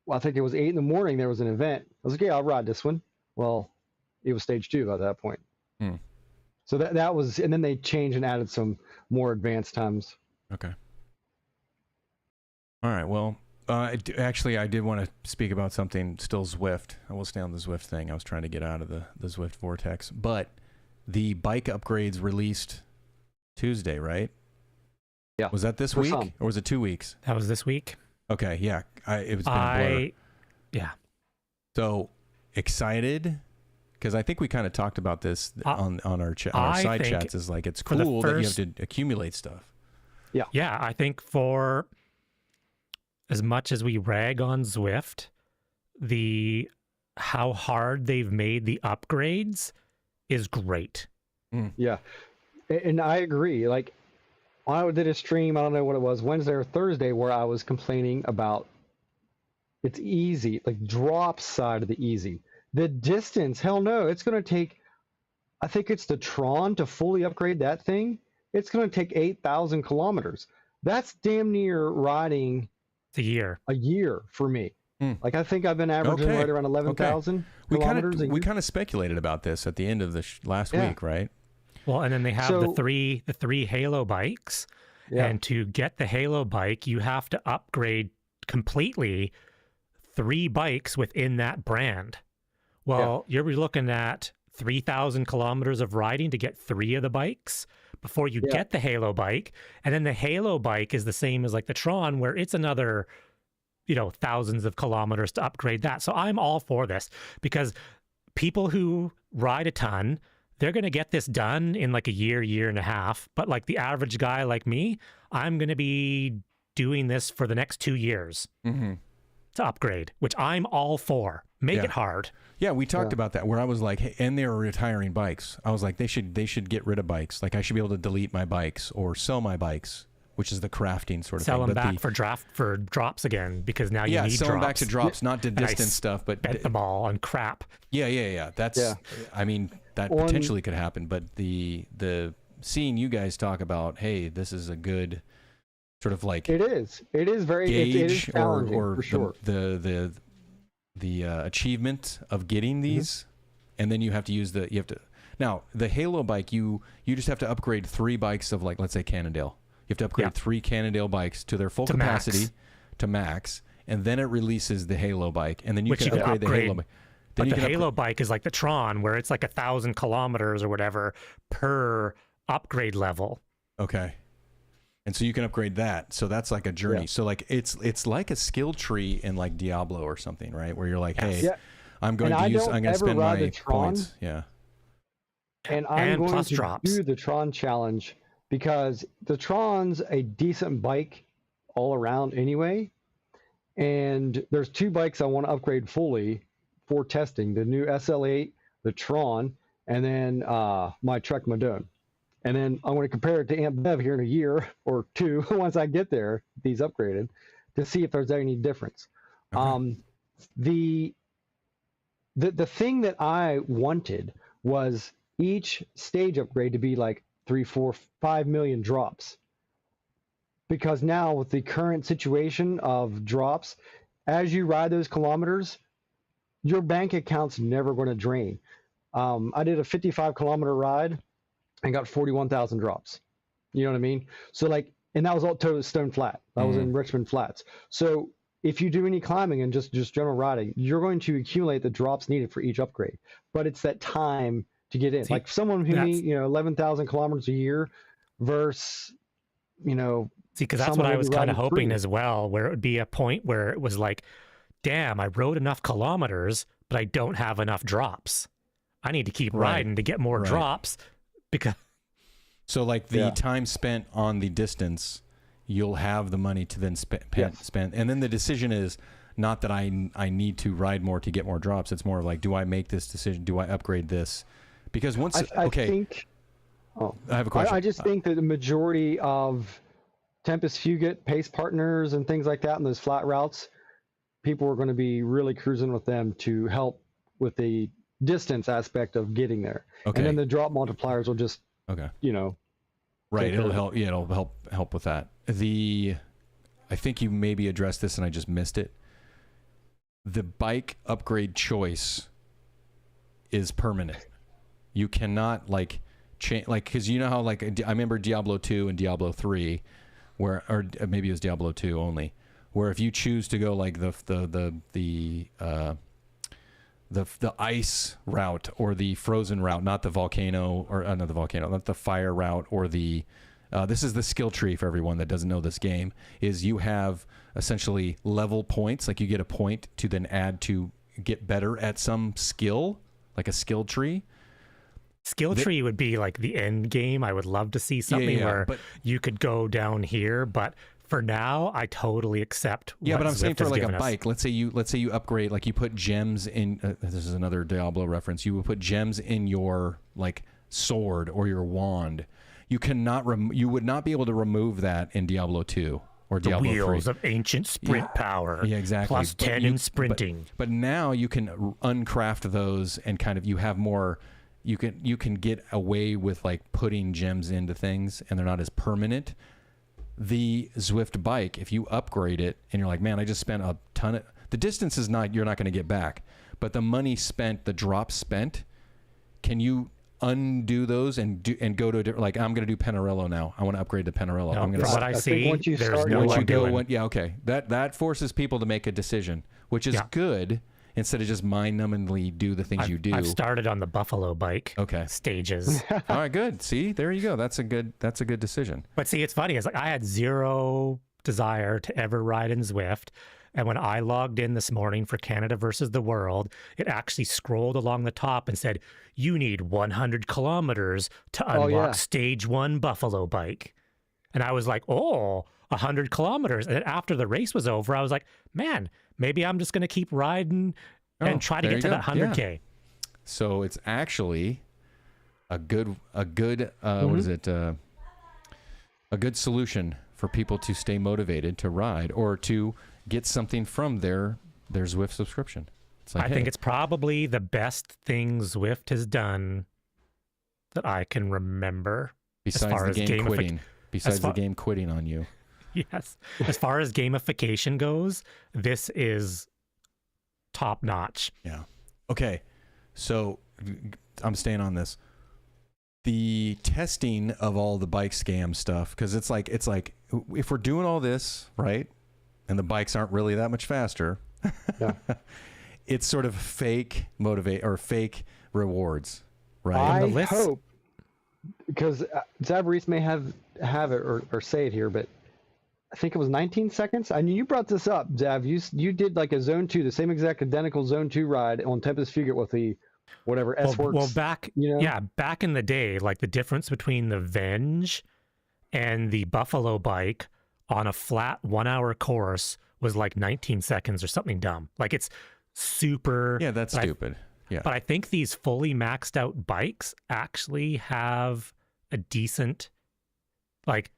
I think it was 8 in the morning, there was an event. I was like, yeah, I'll ride this one. Well, it was stage 2 at that point. So that was, and then they changed and added some more advanced times. Okay. All right. Well, actually, I did want to speak about something still Zwift. I will stay on the Zwift thing. I was trying to get out of the Zwift vortex. But the bike upgrades released Tuesday, right? Yeah. Was that this week or was it 2 weeks? That was this week. Okay, yeah. It was been a blur. Yeah. So excited, because I think we kind of talked about this on our side chats. Is like, it's cool that you have to accumulate stuff. Yeah. Yeah, I think for as much as we rag on Zwift, how hard they've made the upgrades is great. Yeah, and I agree. Like, I did a stream, I don't know what it was, Wednesday or Thursday, where I was complaining about it's easy, like drop side of the easy. The distance, hell no, it's going to take, I think it's the Tron to fully upgrade that thing. It's going to take 8,000 kilometers. That's damn near riding a year for me. Like, I think I've been averaging right around 11,000 kilometers a year. We kind of speculated about this at the end of the last week, right? Well, and then they have the three Halo bikes, and to get the Halo bike, you have to upgrade completely 3 bikes within that brand. Well, you're looking at 3,000 kilometers of riding to get 3 of the bikes before you get the Halo bike, and then the Halo bike is the same as like the Tron, where it's another, thousands of kilometers to upgrade that. So I'm all for this because people who ride a ton, they're going to get this done in like a year and a half. But like the average guy like me, I'm going to be doing this for the next 2 years to upgrade, which I'm all for. Make it hard. Yeah, we talked about that where I was like, hey, and they were retiring bikes. I was like, they should get rid of bikes. Like, I should be able to delete my bikes or sell my bikes, which is the crafting sort of thing. Sell them back for drops again, because now you need drops. Yeah, sell them back to drops, not to distance stuff, but bet them all on crap. Yeah. That's, I mean, that potentially could happen, but the seeing you guys talk about, hey, this is a good sort of like it is very gauge it is challenging, or for sure. the achievement of getting these, and then you have to use now the Halo bike. You just have to upgrade 3 bikes of, like, let's say Cannondale. You have to upgrade 3 Cannondale bikes to their full capacity to max, and then it releases the Halo bike, and then you can upgrade the Halo bike. But the Halo bike is like the Tron, where it's like 1,000 kilometers or whatever per upgrade level. Okay. And so you can upgrade that. So that's like a journey. Yeah. So like it's like a skill tree in like Diablo or something, right? Where you're like, hey, I'm going to spend my points. Yeah. And I'm going to do the Tron challenge because the Tron's a decent bike all around anyway. And there's 2 bikes I want to upgrade fully for testing: the new SL8, the Tron, and then my Trek Madone. And then I'm going to compare it to Amp Bev here in a year or 2 once I get there, these upgraded, to see if there's any difference. Okay. The thing that I wanted was each stage upgrade to be like 3, 4, 5 million drops. Because now with the current situation of drops, as you ride those kilometers, your bank account's never going to drain. I did a 55-kilometer ride and got 41,000 drops. You know what I mean? So like, and that was all totally Stone Flat. That was in Richmond Flats. So if you do any climbing and just general riding, you're going to accumulate the drops needed for each upgrade. But it's that time to get in. See, like someone who needs, 11,000 kilometers a year versus, See, because that's what I was kind of hoping as well, where it would be a point where it was like, damn, I rode enough kilometers, but I don't have enough drops. I need to keep riding to get more drops. Because so like the time spent on the distance, you'll have the money to then spend, and then the decision is not that I need to ride more to get more drops. It's more like, do I make this decision? Do I upgrade this? Because once I think, I have a question. I just think that the majority of Tempest Fugit, Pace Partners, and things like that in those flat routes, people are going to be really cruising with them to help with the distance aspect of getting there. Okay. And then the drop multipliers will just right, it'll help. Yeah, it'll help with that. I think you maybe addressed this and I just missed it. The bike upgrade choice is permanent. You cannot change, because you know how I remember Diablo 2 and Diablo 3 or maybe it was Diablo 2 only, where if you choose to go like the ice route or the frozen route, not the volcano, or not the fire route, or the this is the skill tree for everyone that doesn't know this game, is you have essentially level points, like you get a point to then add to get better at some skill, like a skill tree. Tree would be like the end game. I would love to see something where you could go down here, but for now, I totally accept. Yeah, but I'm saying for like a bike, let's say you upgrade, like you put gems in. This is another Diablo reference. You would put gems in your like sword or your wand. You cannot. You would not be able to remove that in Diablo 2 or Diablo 3. The wheels of ancient sprint power. Yeah, exactly. Plus 10 in sprinting. But now you can uncraft those and kind of you have more. You can get away with like putting gems into things and they're not as permanent. The Zwift bike, if you upgrade it and you're like, man, I just spent a ton of, the distance is not, you're not going to get back, but the money spent, the drops spent, can you undo those and go to a different, like I'm going to do Penarello now. I want to upgrade to Penarello. No, I'm going to. What I see, there's no one doing. Yeah, okay. That forces people to make a decision, which is good. Instead of just mind-numbingly do the things you do. I've started on the Buffalo bike stages. All right, good. See, there you go. That's a good decision. But see, it's funny. It's like I had zero desire to ever ride in Zwift. And when I logged in this morning for Canada versus the world, it actually scrolled along the top and said, you need 100 kilometers to unlock stage 1 Buffalo bike. And I was like, 100 kilometers. And then after the race was over, I was like, man, maybe I'm just going to keep riding and try to get to that 100K. Yeah. So it's actually a good what is it? A good solution for people to stay motivated to ride or to get something from their Zwift subscription. It's like, I think it's probably the best thing Zwift has done that I can remember. Besides the game quitting. Besides the game quitting on you. Yes. As far as gamification goes, this is top notch. Yeah. Okay. So I'm staying on this. The testing of all the bike scam stuff, because it's like if we're doing all this right, and the bikes aren't really that much faster, Yeah. it's sort of fake motivate or fake rewards, right? I hope, because Zab Reese may have it or say it here, but I think it was 19 seconds. I mean, you brought this up, Zav. You did like a Zone 2, the same exact identical Zone 2 ride on Tempest Fugit with the whatever S-Works. Well, back in the day, like the difference between the Venge and the Buffalo bike on a flat 1 hour course was like 19 seconds or something dumb. Like it's super. Yeah, that's stupid. Yeah. But I think these fully maxed out bikes actually have a decent, like,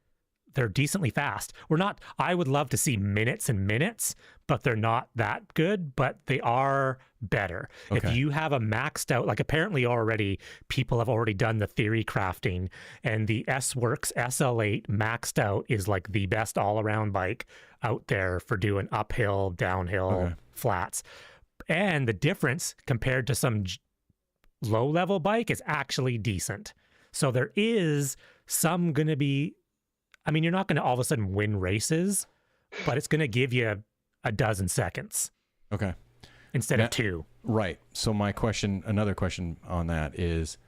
they're decently fast. I would love to see minutes and minutes, but they're not that good, but they are better. Okay. If you have a maxed out, like apparently already people have already done the theory crafting, and the S-Works SL8 maxed out is like the best all around bike out there for doing uphill, downhill, flats. And the difference compared to some low level bike is actually decent. So there is some going to be, I mean, you're not going to all of a sudden win races, but it's going to give you a dozen seconds. Okay. Instead of 2. Right. So another question on that is,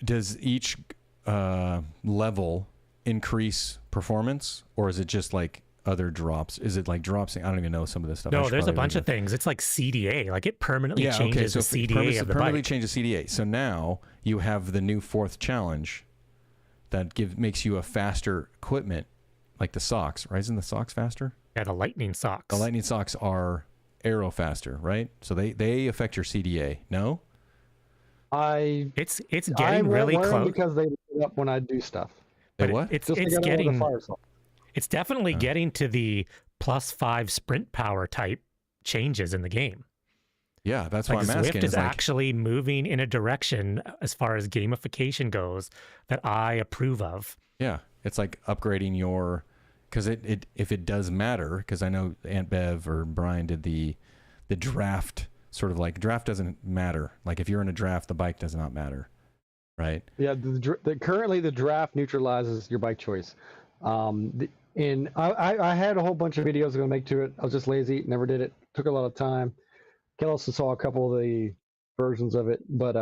does each level increase performance, or is it just like other drops? Is it like drops? I don't even know some of this stuff. No, there's a bunch of things. It's like CDA. Like it permanently changes the CDA of the permanently bike. changes CDA. So now you have the new 4th challenge that makes you a faster equipment, like the socks, right? Isn't the socks faster? Yeah, the lightning socks. The lightning socks are aero faster, right? So they affect your CDA. No? It's getting really close because they put it up when I do stuff. But what? It's getting. It's definitely getting to the +5 sprint power type changes in the game. Yeah, that's like why I'm asking. Zwift is actually moving in a direction as far as gamification goes that I approve of. Yeah, it's like upgrading your, because if it does matter, because I know Aunt Bev or Brian did the draft, sort of like draft doesn't matter. Like if you're in a draft, the bike does not matter, right? Yeah, currently the draft neutralizes your bike choice. And I had a whole bunch of videos I was going to make to it. I was just lazy, never did it. Took a lot of time. Ken also saw a couple of the versions of it, but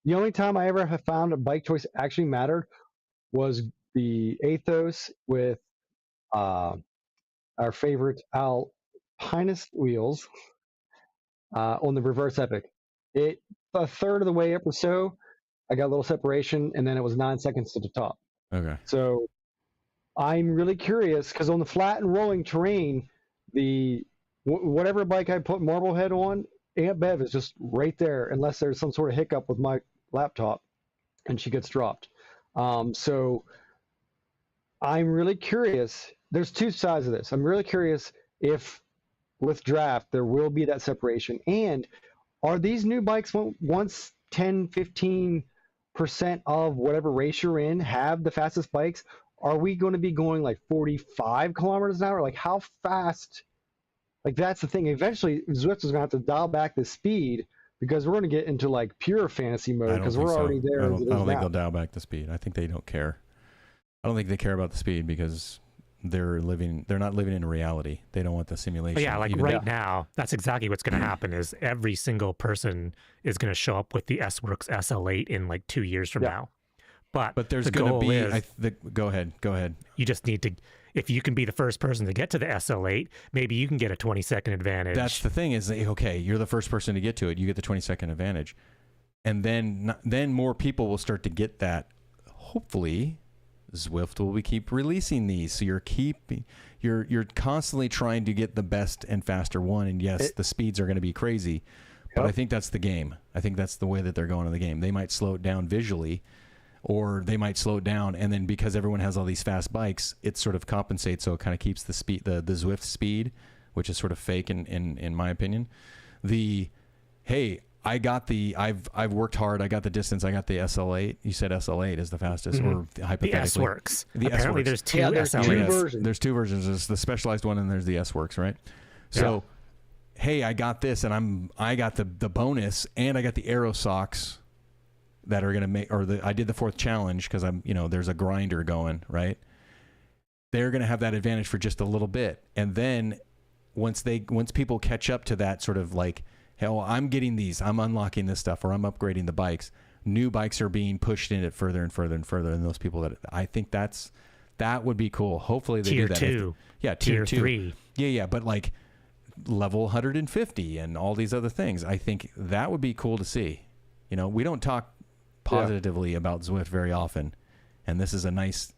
the only time I ever have found a bike choice actually mattered was the Athos with our favorite Alpinist wheels on the reverse epic. A third of the way up or so, I got a little separation, and then it was 9 seconds to the top. Okay. So I'm really curious because on the flat and rolling terrain, whatever bike I put Marblehead on, Aunt Bev is just right there unless there's some sort of hiccup with my laptop and she gets dropped. So I'm really curious. There's two sides of this. I'm really curious if with draft there will be that separation. And are these new bikes, once 10, 15% of whatever race you're in have the fastest bikes, are we going to be going like 45 kilometers an hour? Like how fast? Like that's the thing. Eventually, Zwift is going to have to dial back the speed because we're going to get into like pure fantasy mode because we're already there. I don't think they'll dial back the speed. I think they don't care. I don't think they care about the speed because they're not living in reality. They don't want the simulation. But yeah, like now, that's exactly what's going to happen is every single person is going to show up with the S-Works SL8 in like 2 years from now. But there's going to be, go ahead. You just need to, if you can be the first person to get to the SL8, maybe you can get a 20-second advantage. That's the thing is, okay, you're the first person to get to it. You get the 20-second advantage. And then more people will start to get that. Hopefully, Zwift will keep releasing these. So you're constantly trying to get the best and faster one. And yes, the speeds are going to be crazy. But I think that's the game. I think that's the way that they're going in the game. They might slow it down visually, or they might slow it down, and then because everyone has all these fast bikes, it sort of compensates, so it kind of keeps the speed, the Zwift speed, which is sort of fake in my opinion. I've worked hard, I got the distance, I got the SL8. You said SL8 is the fastest, or hypothetically. The S-Works. The Apparently S-Works. there's two SL8s. versions. There's two versions. There's the specialized one and there's the S-Works, right? So, hey, I got this, and I got the bonus, and I got the arrow socks that are gonna make, I did the 4th challenge because I'm, there's a grinder going, right? They're gonna have that advantage for just a little bit, and then once people catch up to that sort of like, hell, I'm getting these, I'm unlocking this stuff, or I'm upgrading the bikes. New bikes are being pushed in it further and further and further, and those people I think that would be cool. Hopefully they do that. Tier 2. Tier 2. 3. Yeah, but like level 150 and all these other things. I think that would be cool to see. We don't talk positively about Zwift very often, and this is a nice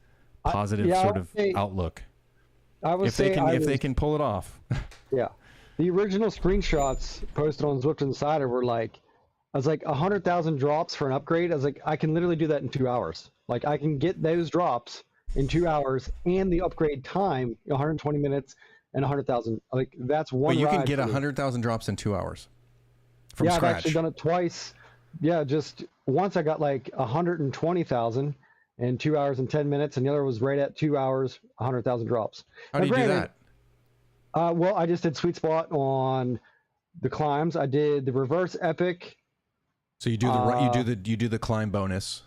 positive sort of outlook. I would if they can pull it off. Yeah. The original screenshots posted on Zwift Insider were like, I was like 100,000 drops for an upgrade. I was like, I can literally do that in 2 hours. Like I can get those drops in 2 hours, and the upgrade time 120 minutes and 100,000. Like that's one. But you can ride get for me. 100,000 drops in 2 hours. From I've scratch. actually done it twice. Yeah, just once I got like 120,000 in 2 hours and 10 minutes, and the other was right at 2 hours, 100,000 drops. How do you do that? Well, I just did sweet spot on the climbs. I did the reverse epic. So you do you do the climb bonus.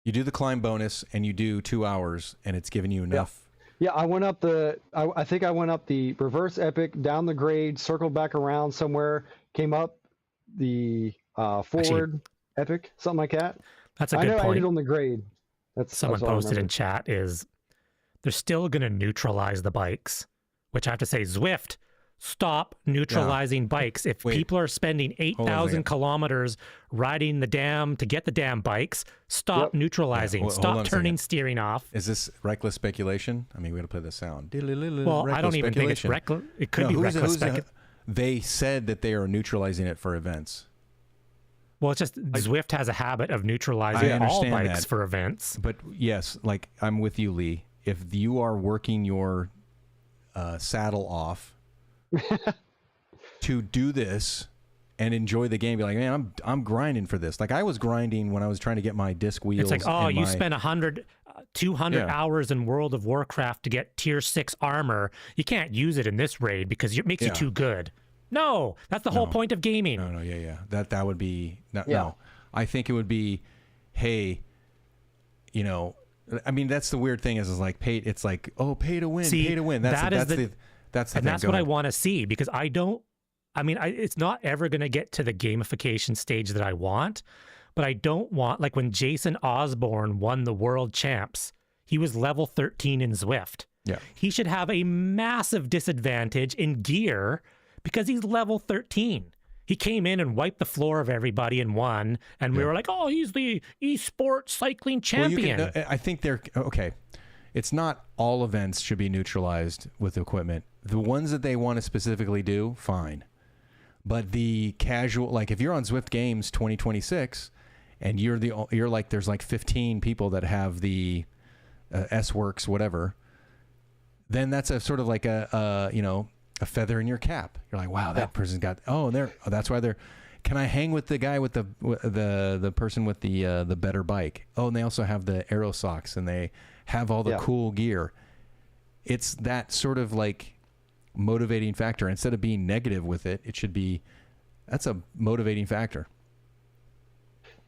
You do the climb bonus, and you do 2 hours, and it's giving you enough. Yeah, I went up I think I went up the reverse epic, down the grade, circled back around somewhere, came up the forward epic, something like that. That's a good point. I did it on the grade. Someone posted in chat is they're still going to neutralize the bikes, which I have to say, Zwift, stop neutralizing bikes. If people are spending 8,000 kilometers riding the dam to get the damn bikes, stop neutralizing. Stop turning steering off. Is this reckless speculation? I mean, we got to play the sound. Well, I don't even think it's reckless. It could be reckless speculation. They said that they are neutralizing it for events. Well, it's just Zwift has a habit of neutralizing all bikes for events. But yes, like I'm with you, Lee. If you are working your saddle off to do this and enjoy the game, be like, man, I'm grinding for this. Like I was grinding when I was trying to get my disc wheels. It's like, you spent 200 hours in World of Warcraft to get tier 6 armor. You can't use it in this raid because it makes you too good. No, that's the whole point of gaming. No, that would be no. I think it would be, hey, I mean, that's the weird thing is like pay. It's like, oh, pay to win, pay to win. That's the and that's what I want to see, because it's not ever going to get to the gamification stage that I want, but I don't want, like when Jason Osborne won the world champs, he was level 13 in Zwift. Yeah. He should have a massive disadvantage in gear because he's level 13. He came in and wiped the floor of everybody and won, and we were like, oh, he's the esports cycling champion. Well, I think they're okay. It's not all events should be neutralized with equipment. The ones that they want to specifically do, fine. But the casual, like if you're on Zwift Games 2026 and you're like, there's like 15 people that have the S-Works, whatever, then that's a sort of like a feather in your cap. You're like, wow, that person's got, that's why they're, can I hang with the guy with the person with the better bike? Oh, and they also have the arrow socks and they have all the cool gear. It's that sort of like motivating factor. Instead of being negative with it, it should be, that's a motivating factor.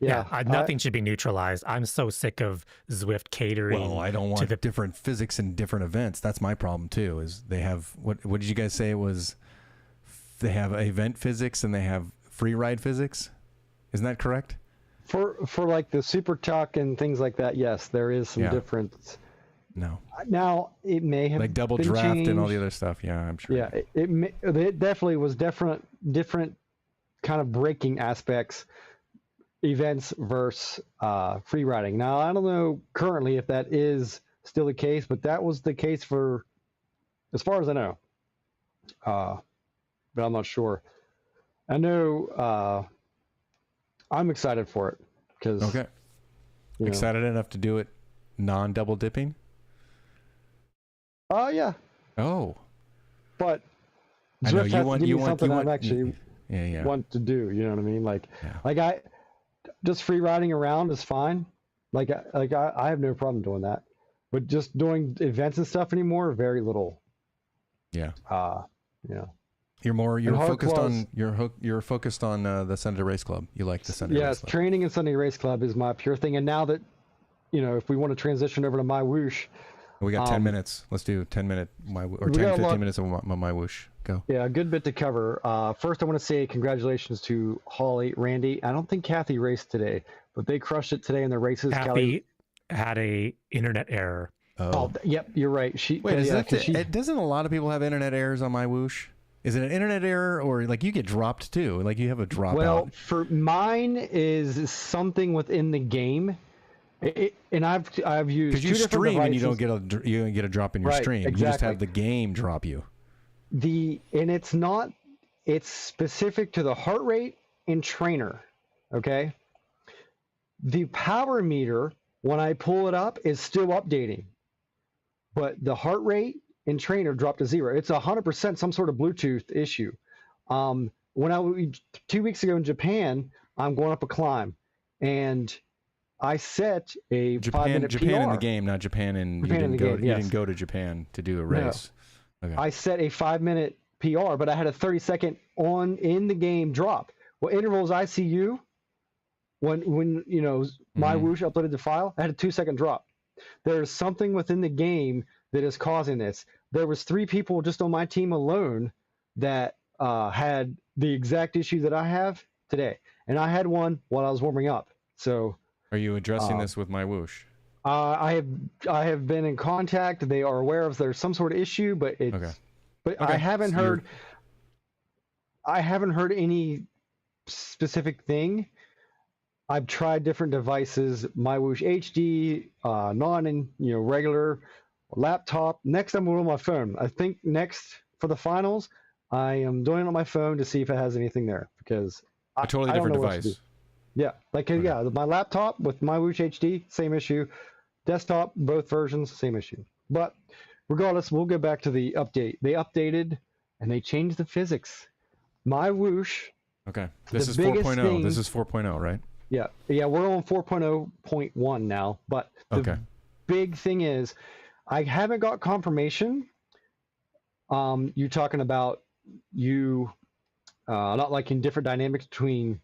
Nothing should be neutralized. I'm so sick of Zwift catering. Well, I don't want different physics in different events. That's my problem too, is they have, what did you guys say it was? They have event physics and they have free ride physics. Isn't that correct? For like the super tuck and things like that, yes, there is some difference. No. Now it may have like double been draft changed. and all the other stuff. Yeah, I'm sure. Yeah, it definitely was different kind of braking aspects, events versus free riding. Now I don't know currently if that is still the case, but that was the case for, as far as I know. But I'm not sure. I know I'm excited for it because excited enough to do it non-double dipping. Yeah. Oh. But I know you want something I'm actually want to do. You know what I mean? Like I just free riding around is fine. Like I have no problem doing that. But just doing events and stuff anymore, very little. Yeah. Yeah. You're hard focused claws- on you're focused on the Senator Race Club. You like the Senator Race Yes, Club. training and Sunday Race Club is my pure thing. And now that, if we want to transition over to MyWhoosh. We got 10 minutes. Let's do 10 minute or We 10, got a 15 lot- minutes of my MyWhoosh. Go. Yeah, a good bit to cover. First, I want to say congratulations to Holly, Randy. I don't think Kathy raced today, but they crushed it today in their races. Kathy had a internet error. Oh, yep, you're right. Wait, doesn't a lot of people have internet errors on MyWhoosh? Is it an internet error, or like you get dropped too? Like you have a dropout? Well, for mine is something within the game, and I've used because you two different stream devices. and you don't get a drop in your Right, stream. You just exactly. have the game drop you. And it's specific to the heart rate and trainer. Okay. The power meter, when I pull it up, is still updating, but the heart rate and trainer dropped to 0. It's 100% some sort of Bluetooth issue. When I 2 weeks ago in Japan, I'm going up a climb, and I set a 5-minute PR. Japan in the game, not Japan in. Japan in the game, You yes. didn't go to Japan to do a race. No. Okay. I set a 5-minute PR, but I had a 30-second in the game drop. Well, intervals ICU, when MyWhoosh uploaded the file, I had a 2-second drop. There's something within the game that is causing this. There was 3 people just on my team alone that had the exact issue that I have today, and I had one while I was warming up. So, are you addressing this with MyWhoosh? I have been in contact. They are aware of there's some sort of issue, but it's. Okay. But Okay. I haven't heard any specific thing. I've tried different devices, MyWhoosh HD, regular laptop. Next, I'm going on my phone. I think next for the finals, I am doing it on my phone to see if it has anything there, because A totally I don't different know what to device. do. Yeah, my laptop with MyWhoosh HD, same issue. Desktop, both versions, same issue. But regardless, we'll go back to the update. They updated and they changed the physics. MyWhoosh. Okay. This is biggest 4.0. thing- This is 4.0, right? Yeah, we're on 4.0.1 now. But the big thing is, I haven't got confirmation. You're talking about not liking different dynamics between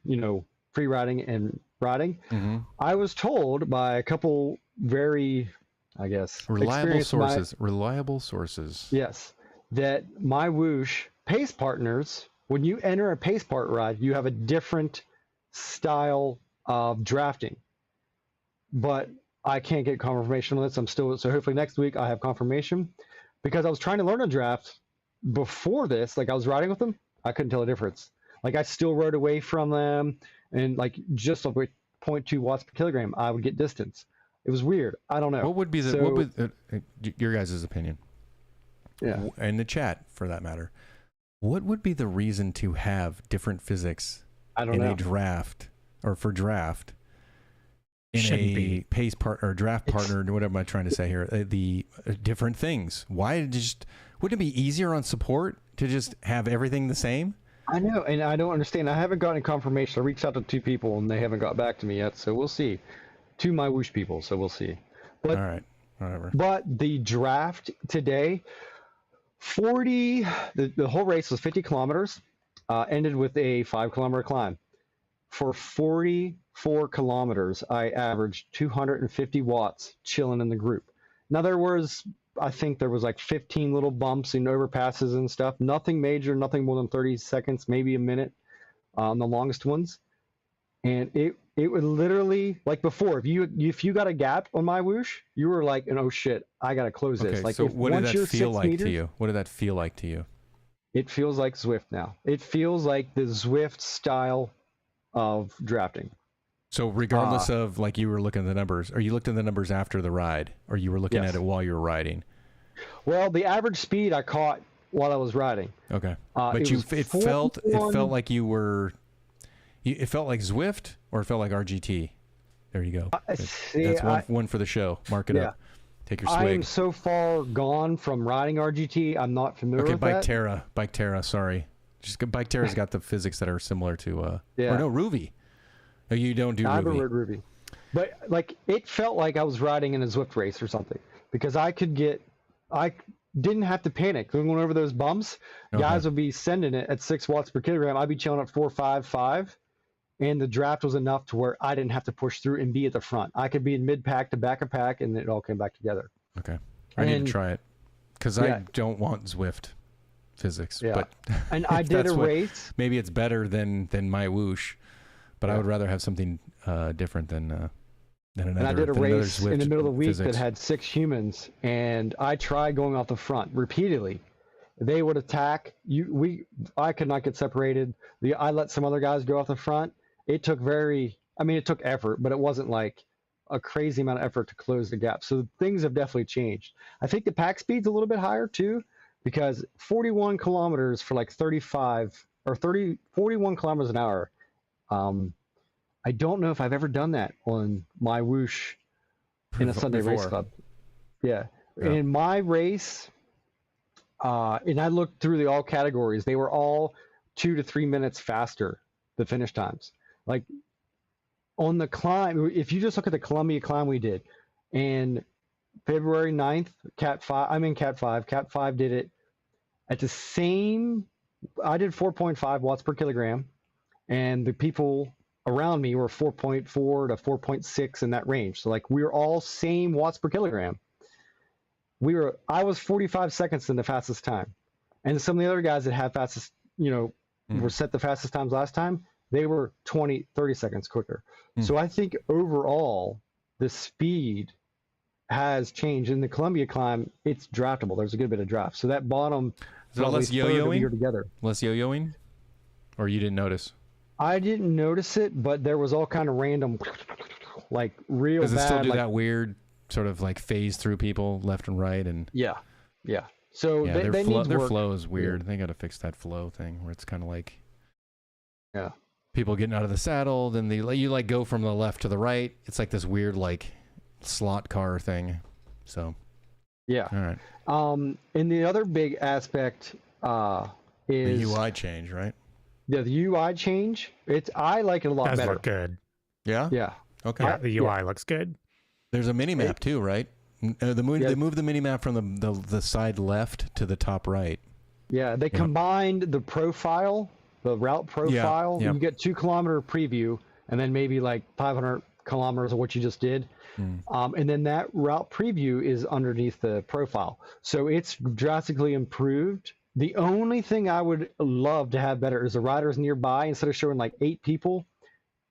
free riding and riding. Mm-hmm. I was told by a couple very, I guess, Reliable experienced sources. Yes, that MyWhoosh pace partners, when you enter a pace part ride, you have a different style of drafting. But I can't get confirmation on this. So hopefully next week I have confirmation, because I was trying to learn a draft before this. Like I was riding with them, I couldn't tell the difference. Like I still rode away from them, and like just like 0.2 watts per kilogram, I would get distance. It was weird. I don't know. What would be your guys' opinion? Yeah. In the chat, for that matter, what would be the reason to have different physics I don't know. a draft, or for draft, in Shouldn't a be. pace part or draft partner? What am I trying to say here? The different things. Why wouldn't it be easier on support to just have everything the same? I know, and I don't understand. I haven't gotten confirmation. I reached out to 2 people, and they haven't got back to me yet. So we'll see. 2 MyWhoosh people, so we'll see. But, all right, whatever. But the draft today, the whole race was 50 kilometers, ended with a 5-kilometer climb. For 44 kilometers, I averaged 250 watts chilling in the group. Now I think there was like 15 little bumps and overpasses and stuff. Nothing major, nothing more than 30 seconds, maybe a minute, the longest ones. And it would literally, like before, if you got a gap on MyWhoosh, you were like, oh shit, I gotta close this. Okay, Like, so what did that feel like meters, to you? What did that feel like to you? It feels like Zwift now. It feels like the Zwift style of drafting. So regardless of, like, you were looking at the numbers, or you looked at the numbers after the ride, or you were looking at it while you were riding? Well, the average speed I caught while I was riding. Okay, but it felt like you were. It felt like Zwift, or it felt like RGT. There you go. That's one for the show. Mark it up. Take your swig. I am so far gone from riding RGT. I'm not familiar with that. Bike Terra. Sorry, Bike Terra's got the physics that are similar to. Or no, Ruby. No, you don't do Ruby. I haven't rode Ruby, but like it felt like I was riding in a Zwift race or something, because I could get. didn't have to panic going over those bumps. Guys would be sending it at 6 watts per kilogram. I'd be chilling at 4.55, and the draft was enough to where I didn't have to push through and be at the front. I could be in mid pack to back of pack, and it all came back together. Okay, I need to try it because I don't want Zwift physics. Yeah, but and I did a race. Maybe it's better than MyWhoosh, but I would rather have something different than another. And I did a race in the middle of the week physics. that had 6 humans, and I tried going off the front repeatedly. They would attack you. I could not get separated. I let some other guys go off the front. It took it took effort, but it wasn't like a crazy amount of effort to close the gap. So things have definitely changed. I think the pack speed's a little bit higher too, because 41 kilometers for like 41 kilometers an hour. I don't know if I've ever done that on MyWhoosh in a Sunday race club. Yeah. In my race, and I looked through all categories, they were all 2 to 3 minutes faster, the finish times. Like on the climb, if you just look at the Columbia climb we did, and February 9th, I'm in Cat 5. Cat 5 did it at the same, I did 4.5 watts per kilogram, and the people around me were 4.4 to 4.6 in that range. So like we were all same watts per kilogram. I was 45 seconds in the fastest time. And some of the other guys that had fastest, were set the fastest times last time, they were 20, 30 seconds quicker. So I think overall the speed has changed. In the Columbia climb, it's draftable. There's a good bit of draft. So that bottom is it less yo-yoing? Together. Less yo-yoing? Or you didn't notice? I didn't notice it, but there was all kind of random, like real bad. Does it still do that weird sort of like phase through people left and right? And yeah. So their flow is weird. Yeah. They got to fix that flow thing where it's kind of like people getting out of the saddle. Then you like go from the left to the right. It's like this weird like slot car thing. So yeah. All right. And the other big aspect is the UI change, right? Yeah, the UI change. I like it a lot better. Does look good. Yeah. Yeah. Okay. Yeah, the UI looks good. There's a mini map too, right? They moved the mini map from the side left to the top right. Yeah, they combined the profile, the route profile. Yeah. You get 2 kilometer preview, and then maybe like 500 kilometers of what you just did. And then that route preview is underneath the profile. So it's drastically improved. The only thing I would love to have better is the riders nearby, instead of showing like 8 people,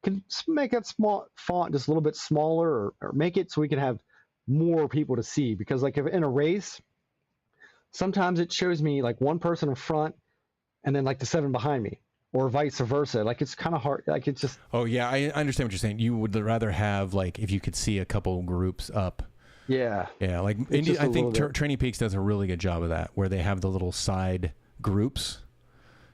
can make that small font just a little bit smaller, or make it so we can have more people to see. Because like if in a race, sometimes it shows me like 1 person in front and then like the 7 behind me, or vice versa. Like it's kind of hard. Like it's just. Oh yeah, I understand what you're saying. You would rather have like if you could see a couple groups up. Yeah. Yeah, like I think Training Peaks does a really good job of that, where they have the little side groups.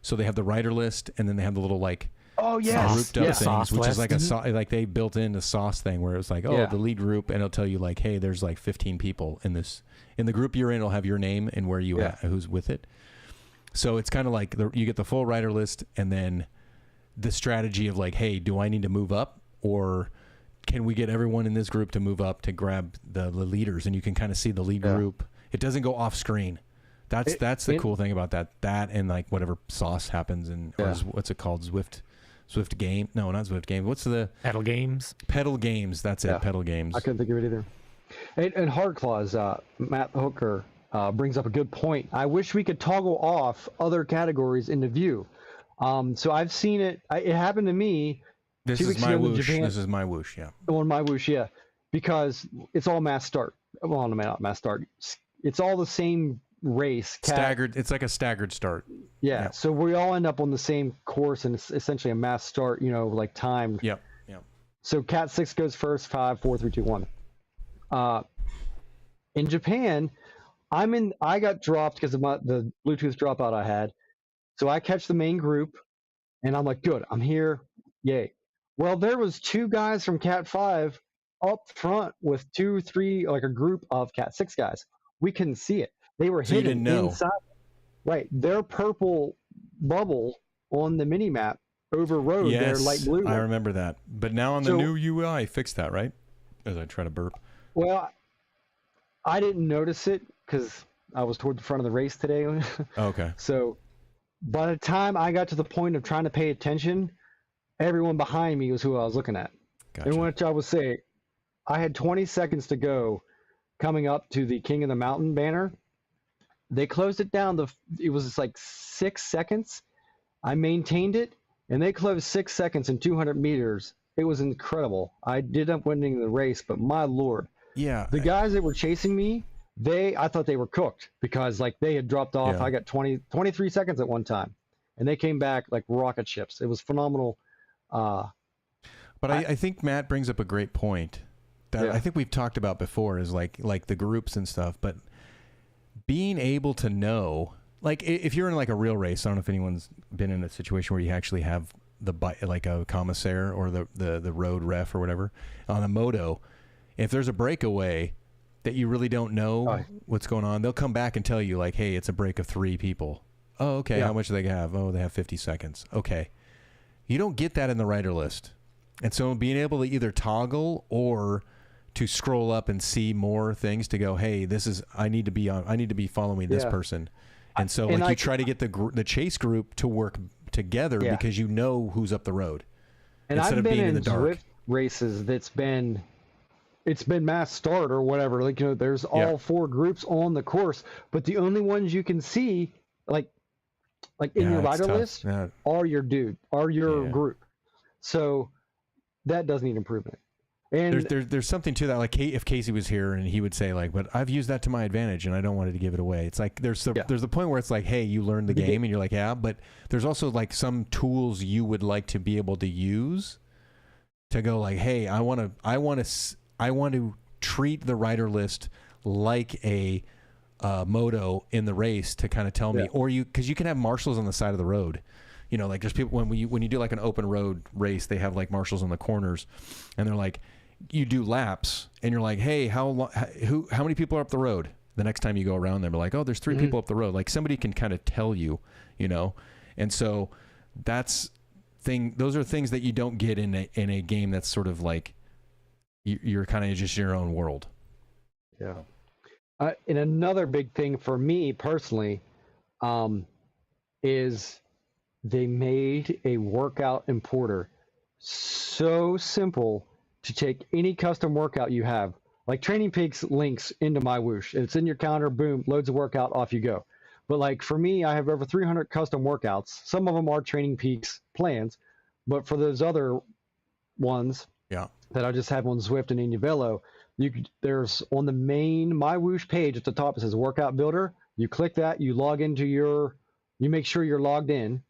So they have the rider list, and then they have the little like grouped up things, which is like like they built in the sauce thing where it's like, the lead group, and it'll tell you like, hey, there's like 15 people in the group you're in. It'll have your name and where you who's with it. So it's kind of like you get the full rider list, and then the strategy of like, hey, do I need to move up, or can we get everyone in this group to move up to grab the leaders? And you can kind of see the lead group. It doesn't go off screen. That's the cool thing about that. That and like whatever sauce happens in what's it called? Zwift game? No, not Zwift game. What's the Pedal Games? Pedal Games. That's it. Pedal Games. I couldn't think of it either. And Hard Claws, Matt Hooker brings up a good point. I wish we could toggle off other categories into view. So I've seen it. It happened to me. This is MyWhoosh. This is MyWhoosh, yeah. On MyWhoosh, yeah, because it's all mass start. Well, no, not mass start. It's all the same race. Staggered. It's like a staggered start. Yeah. So we all end up on the same course, and it's essentially a mass start. Like timed. Yep. So Cat 6 goes first. 5, 4, 3, 2, 1. In Japan, I got dropped because of the Bluetooth dropout I had. So I catch the main group, and I'm like, good, I'm here. Yay. Well, there was 2 guys from Cat 5 up front with 2, 3, like a group of Cat 6 guys. We couldn't see it. They were hidden inside. Right. Their purple bubble on the mini map overrode their light blue. I remember that. But now on the new UI, fixed that, right? As I try to burp. Well, I didn't notice it because I was toward the front of the race today. Okay. So by the time I got to the point of trying to pay attention, everyone behind me was who I was looking at. Gotcha. And which I would say, I had 20 seconds to go coming up to the King of the Mountain banner. They closed it down. It was just like 6 seconds. I maintained it, and they closed 6 seconds in 200 meters. It was incredible. I did up winning the race, but my Lord. Yeah. The guys that were chasing me, I thought they were cooked because like they had dropped off. Yeah. I got 23 seconds at one time, and they came back like rocket ships. It was phenomenal. But I think Matt brings up a great point that I think we've talked about before is like the groups and stuff, but being able to know, like if you're in like a real race, I don't know if anyone's been in a situation where you actually have like a commissaire or the road ref or whatever on a moto. If there's a breakaway that you really don't know what's going on, they'll come back and tell you like, hey, it's a break of 3 people. Oh, okay. How much do they have? Oh, they have 50 seconds. Okay. You don't get that in the rider list. And so being able to either toggle or to scroll up and see more things to go, hey, I need to be following this person. And so you try to get the chase group to work together because you know who's up the road. And instead I've of been being in in the dark. Zwift races it's been mass start or whatever. Like, there's all 4 groups on the course, but the only ones you can see like in your rider list are your group. So that does need improvement. And there's something to that. Like if Casey was here and he would say like, but I've used that to my advantage and I don't want to give it away. It's like there's the point where it's like, hey, you learned the game and you're like, yeah, but there's also like some tools you would like to be able to use to go like, hey, I want to treat the rider list like a moto in the race to kind of tell me, or because you can have marshals on the side of the road. You know, like there's people when you do like an open road race, they have like marshals on the corners, and they're like, you do laps, and you're like, hey, how many people are up the road? The next time you go around them, they're like, oh, there's 3 people up the road. Like somebody can kind of tell you, you know, and so those are things that you don't get in a game that's sort of like you're kind of just your own world. Yeah. And another big thing for me personally, is they made a workout importer so simple to take any custom workout you have. Like Training Peaks links into MyWhoosh. It's in your calendar, boom, loads of workout, off you go. But like for me, I have over 300 custom workouts. Some of them are Training Peaks plans, but for those other ones that I just have on Zwift and Inuvelo, there's on the main MyWhoosh page at the top, it says Workout Builder. You click that, you log into you make sure you're logged in.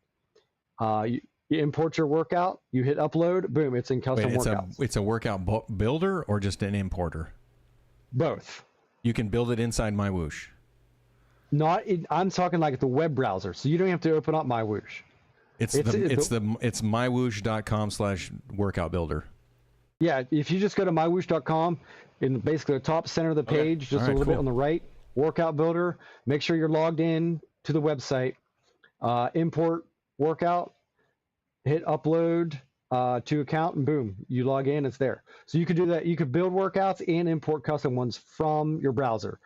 You import your workout, you hit upload, boom, it's in custom workouts. It's a workout builder or just an importer? Both. You can build it inside MyWhoosh. I'm talking like the web browser, so you don't have to open up MyWhoosh. It's mywhoosh.com/workout builder. Yeah, if you just go to mywhoosh.com, in basically the top center of the page, just a little bit on the right, workout builder, make sure you're logged in to the website, import workout, hit upload to account, and boom, you log in, it's there. So you could do that. You could build workouts and import custom ones from your browser.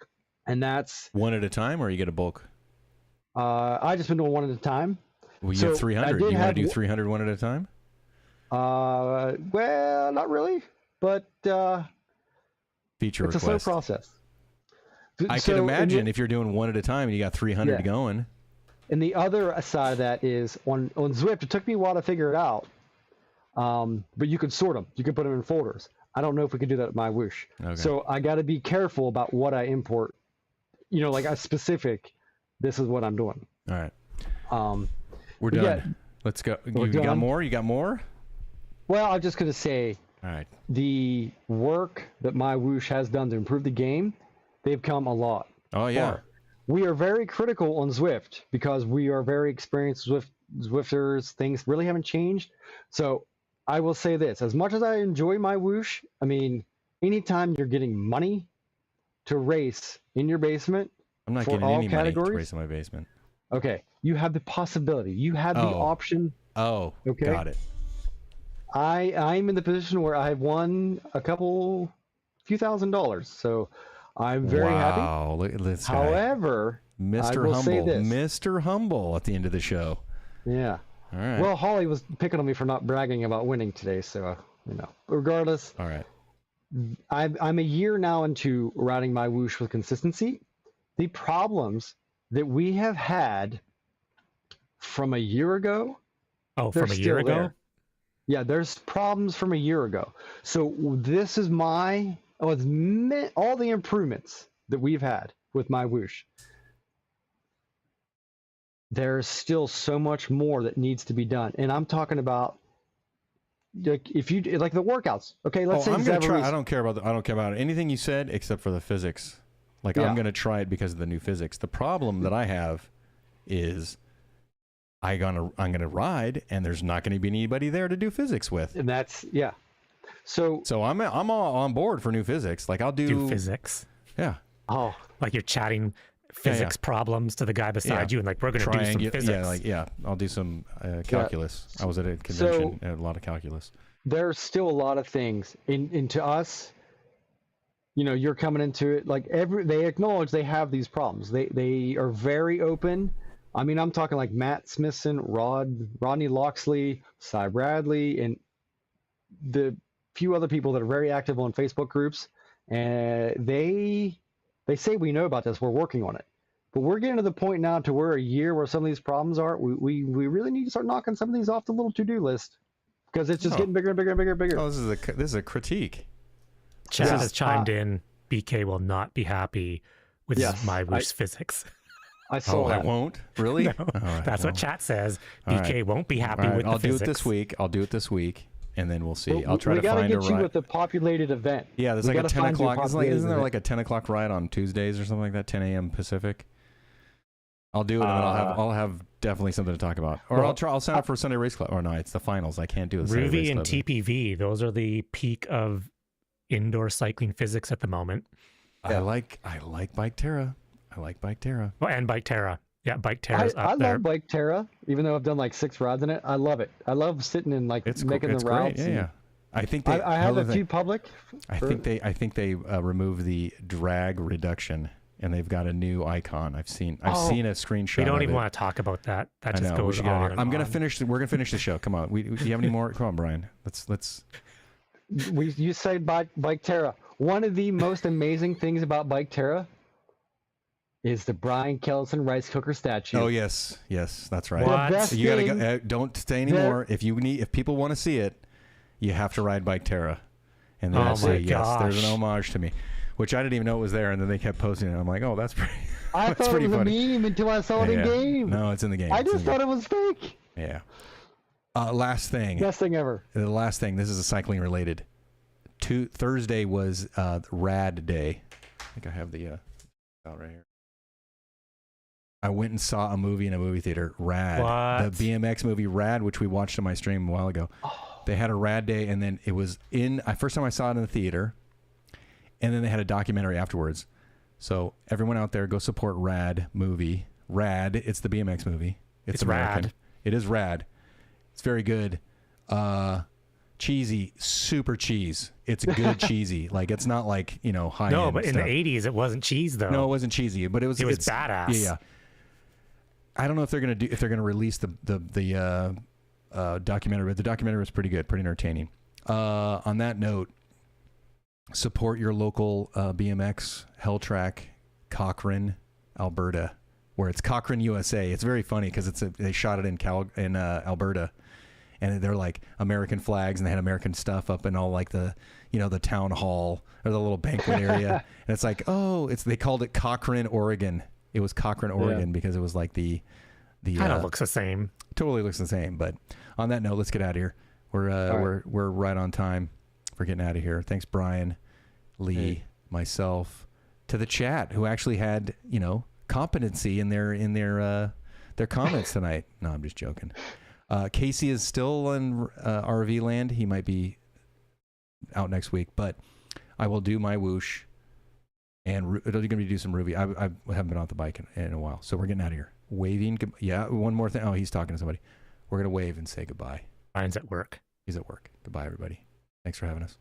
And that's one at a time, or you get a bulk? I just been doing one at a time. Well, you have 300. You want to do 300 one at a time? Well, not really, but feature it's request. a slow process. I can imagine if you're doing one at a time and you got 300 going. And the other side of that is on Zwift, it took me a while to figure it out. But you could sort them. You could put them in folders. I don't know if we could do that at MyWhoosh. Okay. So I got to be careful about what I import. You know, like a specific, this is what I'm doing. All right. We're done. Yeah, let's go. You got more? You got more? Well, I'm just going to say, all right, the work that MyWhoosh has done to improve the game, they've come a lot. Oh, yeah. Far. We are very critical on Zwift because we are very experienced Zwifters. Things really haven't changed. So I will say this, as much as I enjoy MyWhoosh, I mean, anytime you're getting money to race in your basement, I'm not getting any money to race in my basement. Okay. You have the possibility. You have the option. Oh, okay. Got it. I'm in the position where I have won few $1,000s. So I'm very happy. Wow, look at this guy. However, Mr. I will say Humble, this. Mr. Humble at the end of the show. Yeah. All right. Well, Holly was picking on me for not bragging about winning today, so regardless. All right. I'm a year now into riding my whoosh with consistency. The problems that we have had from a year ago. Oh, they're from a year still ago? there. Yeah, there's problems from a year ago. So this is all the improvements that we've had with my whoosh. There's still so much more that needs to be done, and I'm talking about if you like the workouts. Okay, let's say I'm gonna try. Zavarese- I don't care about anything you said except for the physics. Like Yeah. I'm gonna try it because of the new physics. The problem that I have is I'm gonna ride, and there's not gonna be anybody there to do physics with. and that's yeah. So I'm all on board for new physics. Like I'll Do physics. Yeah. oh Like you're chatting physics problems to the guy beside you, and like, we're going to do some physics. I'll do some calculus. I was at a convention and a lot of calculus. there's still a lot of things into us. You're coming into it like they acknowledge they have these problems. They are very open. I mean, I'm talking like Matt Smithson, Rodney Loxley, Cy Bradley, and the few other people that are very active on Facebook groups. And they say we know about this. We're working on it. But we're getting to the point now to where a year where some of these problems are, we really need to start knocking some of these off the little to-do list because it's just getting bigger and bigger and bigger and bigger. Oh, this is a critique. Chad has chimed in. BK will not be happy with my whoosh physics. I saw that. I won't? Really? No, that's what chat says. BK won't be happy with the physics. I'll do it this week, and then we'll see. I'll try we to find a gotta get you ride. with a populated event. Yeah, there's We like a gotta 10 find you a o'clock. populated Isn't there event. like a 10 o'clock ride on Tuesdays or something like that? 10 a.m. Pacific. I'll do it, and then I'll have definitely something to talk about. Or I'll sign up for Sunday Race Club. Or no, it's the finals. I can't do the Sunday Race Ruby and Club. TPV, those are the peak of indoor cycling physics at the moment. I like Bike Terra. Well, and Bike Terra. Yeah, Bike Terra's I up there. love Bike Terra, even though I've done like 6 rides in it. I love it. I love sitting and like making the routes. Great. Yeah. I think I have a few public. I think they removed the drag reduction, and they've got a new icon. I've seen a screenshot. We don't of even it. want to talk about that. That just I know, goes we should get out of on. here. I'm gonna on. finish. We're gonna finish the show. Come on. Do you have any more? Come on, Brian. Let's. You said Bike Terra. One of the most amazing things about Bike Terra is the Brian Kellison rice cooker statue. Oh yes, that's right. What? The best You gotta thing- go. Don't stay anymore. If people want to see it, you have to ride Bike Terra, and then Oh I say my yes. There's an gosh. homage to me, which I didn't even know it was there, and then they kept posting it. I'm like, oh, that's pretty. I that's thought it pretty was funny. a meme until I saw it in game. No, it's in the game. I It's in just the thought it was fake. game. Yeah. Last thing. Best thing ever. The last thing. This is a cycling related. Thursday was Rad Day. I think I have the out right here. I went and saw a movie in a movie theater. Rad. What? The BMX movie Rad, which we watched on my stream a while ago. They had a Rad Day, and then it was first time I saw it in the theater, and then they had a documentary afterwards. So everyone out there, go support Rad movie. Rad. It's the BMX movie. It's American. rad. It is rad. It's very good. Cheesy, super cheese. It's good cheesy. Like it's not like high end. No, but in stuff. the 80s, it wasn't cheese, though. No, it wasn't cheesy, but it's badass. Yeah. I don't know if they're gonna release the documentary, but the documentary was pretty good, pretty entertaining. On that note, support your local BMX hell track, Cochrane, Alberta, where it's Cochrane, USA. It's very funny because they shot it in Alberta, and they're like American flags, and they had American stuff up in all like the town hall or the little banquet area, and it's like they called it Cochrane, Oregon. It was Cochrane, Oregon, because it was like the Kind of looks the same. Totally looks the same. But on that note, let's get out of here. We're right on time for getting out of here. Thanks, Brian, Lee, myself, to the chat who actually had competency in their comments tonight. No, I'm just joking. Casey is still in RV land. He might be out next week, but I will do my whoosh. And going to do some Ruby. I haven't been on the bike in a while, so we're getting out of here. Waving. Yeah, one more thing. Oh, he's talking to somebody. We're going to wave and say goodbye. Mine's at work. He's at work. Goodbye, everybody. Thanks for having us.